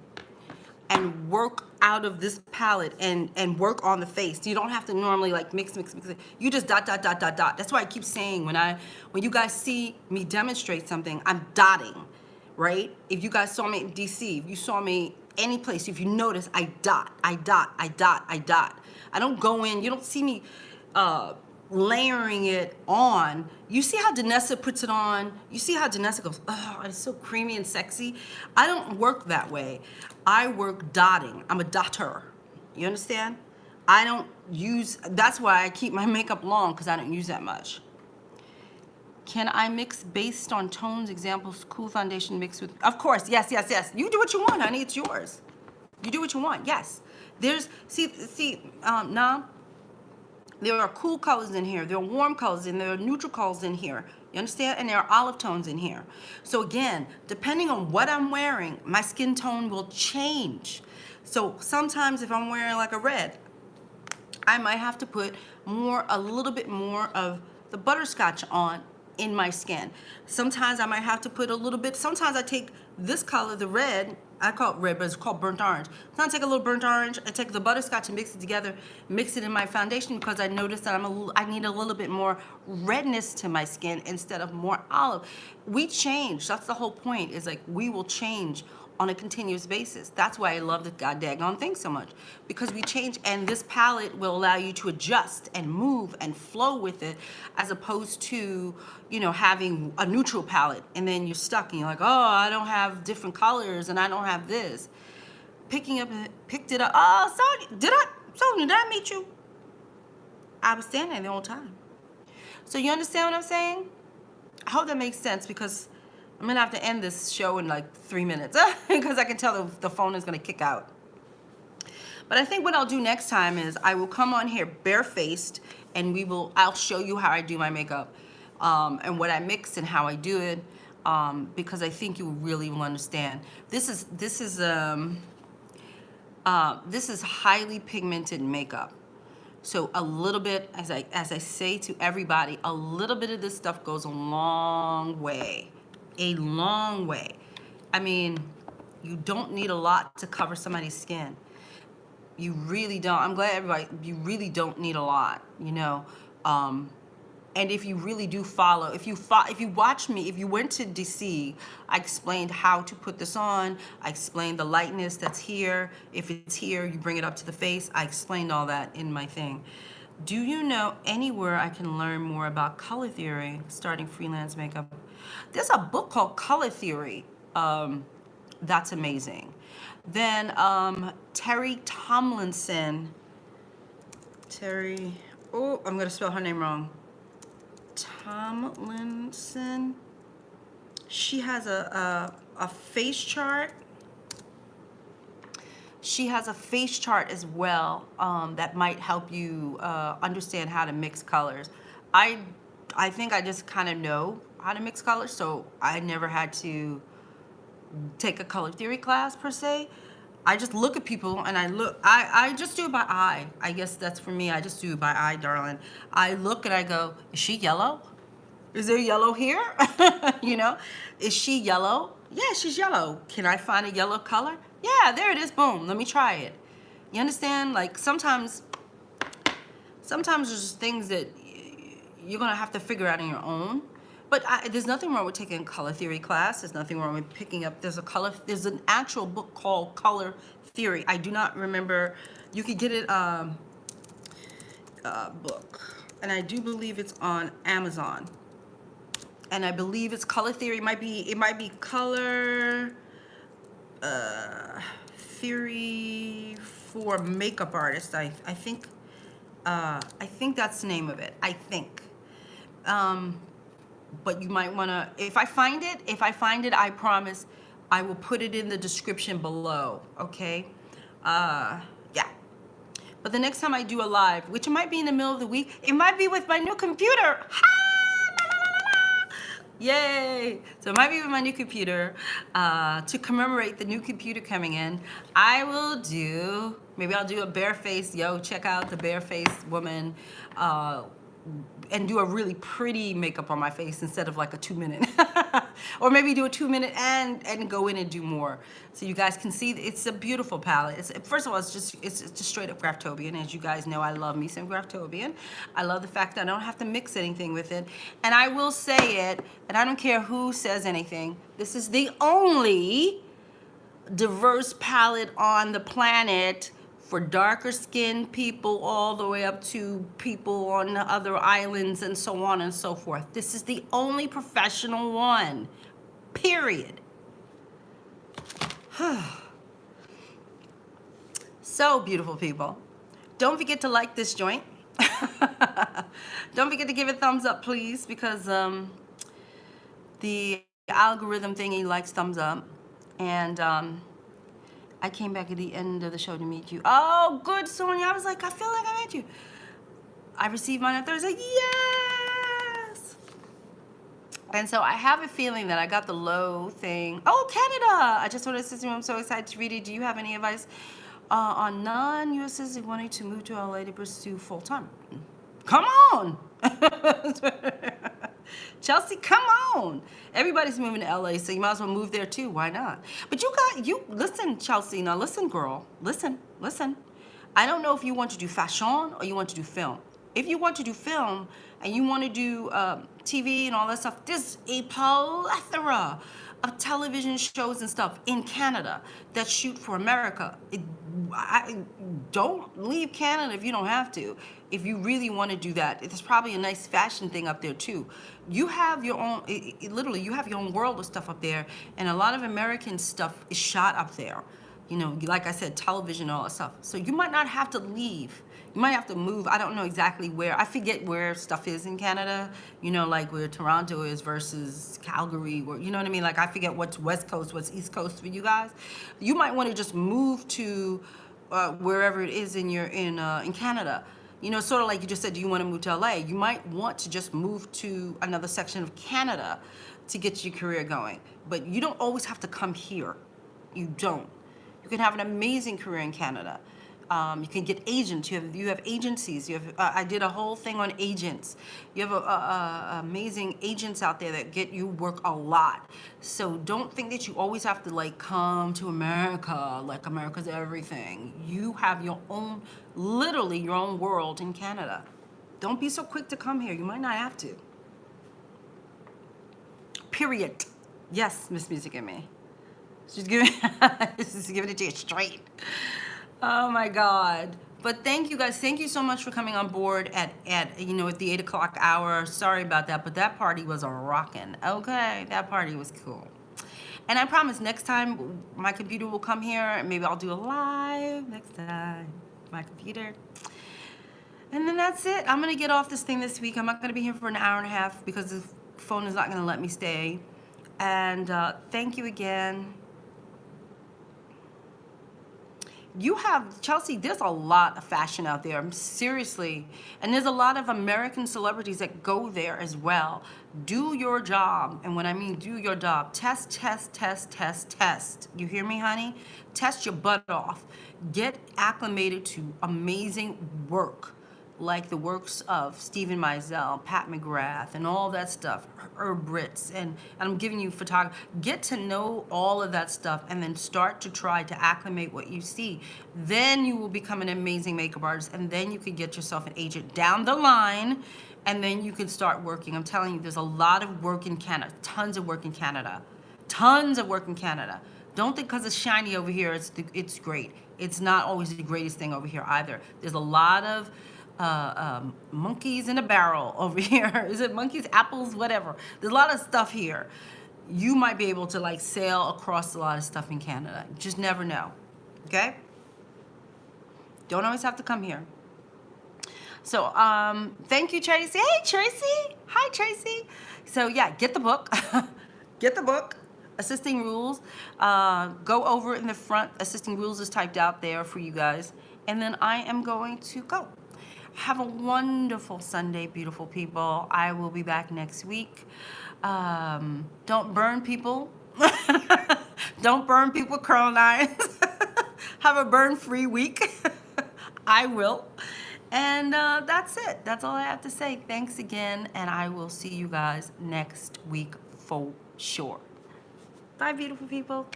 and work out of this palette and work on the face. You don't have to normally like mix. You just dot. That's why I keep saying when you guys see me demonstrate something, I'm dotting, right? If you guys saw me in DC, if you saw me any place, if you notice, I dot. I don't go in, you don't see me layering it on. You see how Danessa puts it on? You see how Danessa goes, oh, it's so creamy and sexy? I don't work that way. I work dotting. I'm a dotter. You understand? I don't use, that's why I keep my makeup long, because I don't use that much. Can I mix based on tones? Examples, cool foundation mixed with, of course, yes. You do what you want, honey, it's yours. You do what you want, yes. There's, now, there are cool colors in here, there are warm colors, and there are neutral colors in here. You understand? And there are olive tones in here. So again, depending on what I'm wearing, my skin tone will change. So sometimes if I'm wearing like a red, I might have to put a little bit more of the butterscotch on in my skin. Sometimes I might have to put a little bit, sometimes I take this color, the red, I call it red, but it's called burnt orange. Sometimes I take a little burnt orange, I take the butterscotch and mix it together, mix it in my foundation, because I noticed that I need a little bit more redness to my skin instead of more olive. We change, that's the whole point, is like we will change on a continuous basis. That's why I love the goddamn thing so much, because we change, and this palette will allow you to adjust and move and flow with it, as opposed to, you know, having a neutral palette and then you're stuck and you're like, oh, I don't have different colors and I don't have this. Picked it up. Oh, Sonia, did I meet you? I was standing there the whole time. So you understand what I'm saying? I hope that makes sense, because I'm gonna have to end this show in like 3 minutes because I can tell the phone is gonna kick out. But I think what I'll do next time is I will come on here barefaced, and I'll show you how I do my makeup and what I mix and how I do it, because I think you really will understand. This is highly pigmented makeup. So a little bit, as I say to everybody, a little bit of this stuff goes a long way. A long way. I mean, you don't need a lot to cover somebody's skin. You really don't. I'm glad you really don't need a lot, you know. And if you really do follow, if you watch me, if you went to DC, I explained how to put this on. I explained the lightness that's here. If it's here, you bring it up to the face. I explained all that in my thing. Do you know anywhere I can learn more about color theory, starting freelance makeup? There's a book called Color Theory. That's amazing. Then Terry Tomlinson Terry, oh, I'm gonna spell her name wrong. Tomlinson. She has a face chart. She has a face chart as well that might help you understand how to mix colors. I think I just kind of know how to mix colors, so I never had to take a color theory class per se. I just look at people and I just do it by eye. I guess that's for me. I just do it by eye, darling. I look and I go, is she yellow? Is there yellow here? You know, is she yellow? Yeah, she's yellow. Can I find a yellow color? Yeah, there it is. Boom. Let me try it. You understand? Like sometimes there's just things that you're gonna have to figure out on your own. But there's nothing wrong with taking a color theory class. There's nothing wrong with picking up. There's an actual book called Color Theory. I do not remember. You could get it book, and I do believe it's on Amazon. And I believe it's Color Theory. It might be Color Theory for Makeup Artists. I think that's the name of it. I think. But you might want to, if I find it, I promise I will put it in the description below, okay? Yeah. But the next time I do a live, which it might be in the middle of the week, it might be with my new computer. Yay! So it might be with my new computer. To commemorate the new computer coming in, maybe I'll do a barefaced, check out the barefaced woman, and do a really pretty makeup on my face instead of like a 2-minute. Or maybe do a 2-minute and go in and do more. So you guys can see it's a beautiful palette. First of all, it's just straight up Graftobian. As you guys know, I love me some Graftobian. I love the fact that I don't have to mix anything with it. And I will say it, and I don't care who says anything, this is the only diverse palette on the planet for darker skinned people all the way up to people on the other islands and so on and so forth. This is the only professional one, period. So beautiful people, don't forget to like this joint. Don't forget to give it a thumbs up, please, because the algorithm thingy likes thumbs up. And I came back at the end of the show to meet you. Oh, good, Sonia. I was like, I feel like I met you. I received mine on Thursday. Yes! And so I have a feeling that I got the low thing. Oh, Canada! I just wanted to say I'm so excited to read it. Do you have any advice on non-U.S. citizens wanting to move to LA to pursue full-time? Come on! Chelsea, come on. Everybody's moving to LA, so you might as well move there too. Why not? But listen, Chelsea, now listen, girl. Listen. I don't know if you want to do fashion or you want to do film. If you want to do film and you want to do TV and all that stuff, there's a plethora of television shows and stuff in Canada that shoot for America. Don't leave Canada if you don't have to. If you really want to do that, there's probably a nice fashion thing up there too. You have your own, literally, you have your own world of stuff up there, and a lot of American stuff is shot up there. You know, like I said, television, all that stuff. So you might not have to leave. You might have to move. I don't know exactly where. I forget where stuff is in Canada. You know, like where Toronto is versus Calgary. Or, you know what I mean? Like I forget what's West Coast, what's East Coast for you guys. You might want to just move to wherever it is in Canada. You know, sort of like you just said, do you want to move to LA? You might want to just move to another section of Canada to get your career going. But you don't always have to come here. You don't. You can have an amazing career in Canada. You can get agents. You have agencies. You have. I did a whole thing on agents. You have amazing agents out there that get you work a lot. So don't think that you always have to like come to America. Like America's everything. You have your own, literally your own world in Canada. Don't be so quick to come here. You might not have to. Period. Yes, Miss Music and Me. She's giving it to you straight. Oh my God. But thank you guys. Thank you so much for coming on board at the 8 o'clock hour. Sorry about that, but that party was a rockin'. Okay, that party was cool. And I promise next time my computer will come here and maybe I'll do a live next time. My computer. And then that's it. I'm going to get off this thing this week. I'm not going to be here for an hour and a half because the phone is not going to let me stay. And thank you again. You have, Chelsea, there's a lot of fashion out there, seriously. And there's a lot of American celebrities that go there as well. Do your job. And when I mean do your job, test, test, test, test, test. You hear me, honey? Test your butt off. Get acclimated to amazing work, like the works of Stephen Meisel, Pat McGrath, and all that stuff, Herb Ritz, and I'm giving you photography. Get to know all of that stuff and then start to try to acclimate what you see. Then you will become an amazing makeup artist, and then you can get yourself an agent down the line, and then you can start working. I'm telling you, there's a lot of work in Canada, tons of work in Canada, tons of work in Canada. Don't think because it's shiny over here, it's great. It's not always the greatest thing over here either. There's a lot of monkeys in a barrel over here. Is it monkeys, apples, whatever? There's a lot of stuff here. You might be able to like sail across a lot of stuff in Canada. You just never know, okay? Don't always have to come here. So thank you, Tracy. Hey, Tracy. Hi, Tracy. So yeah, get the book. Get the book. Assisting Rules. Go over it in the front. Assisting Rules is typed out there for you guys. And then I am going to go. Have a wonderful Sunday, beautiful people. I will be back next week. Don't burn people. Don't burn people with curling irons. Have a burn-free week. I will. And that's it. That's all I have to say. Thanks again, and I will see you guys next week for sure. Bye, beautiful people.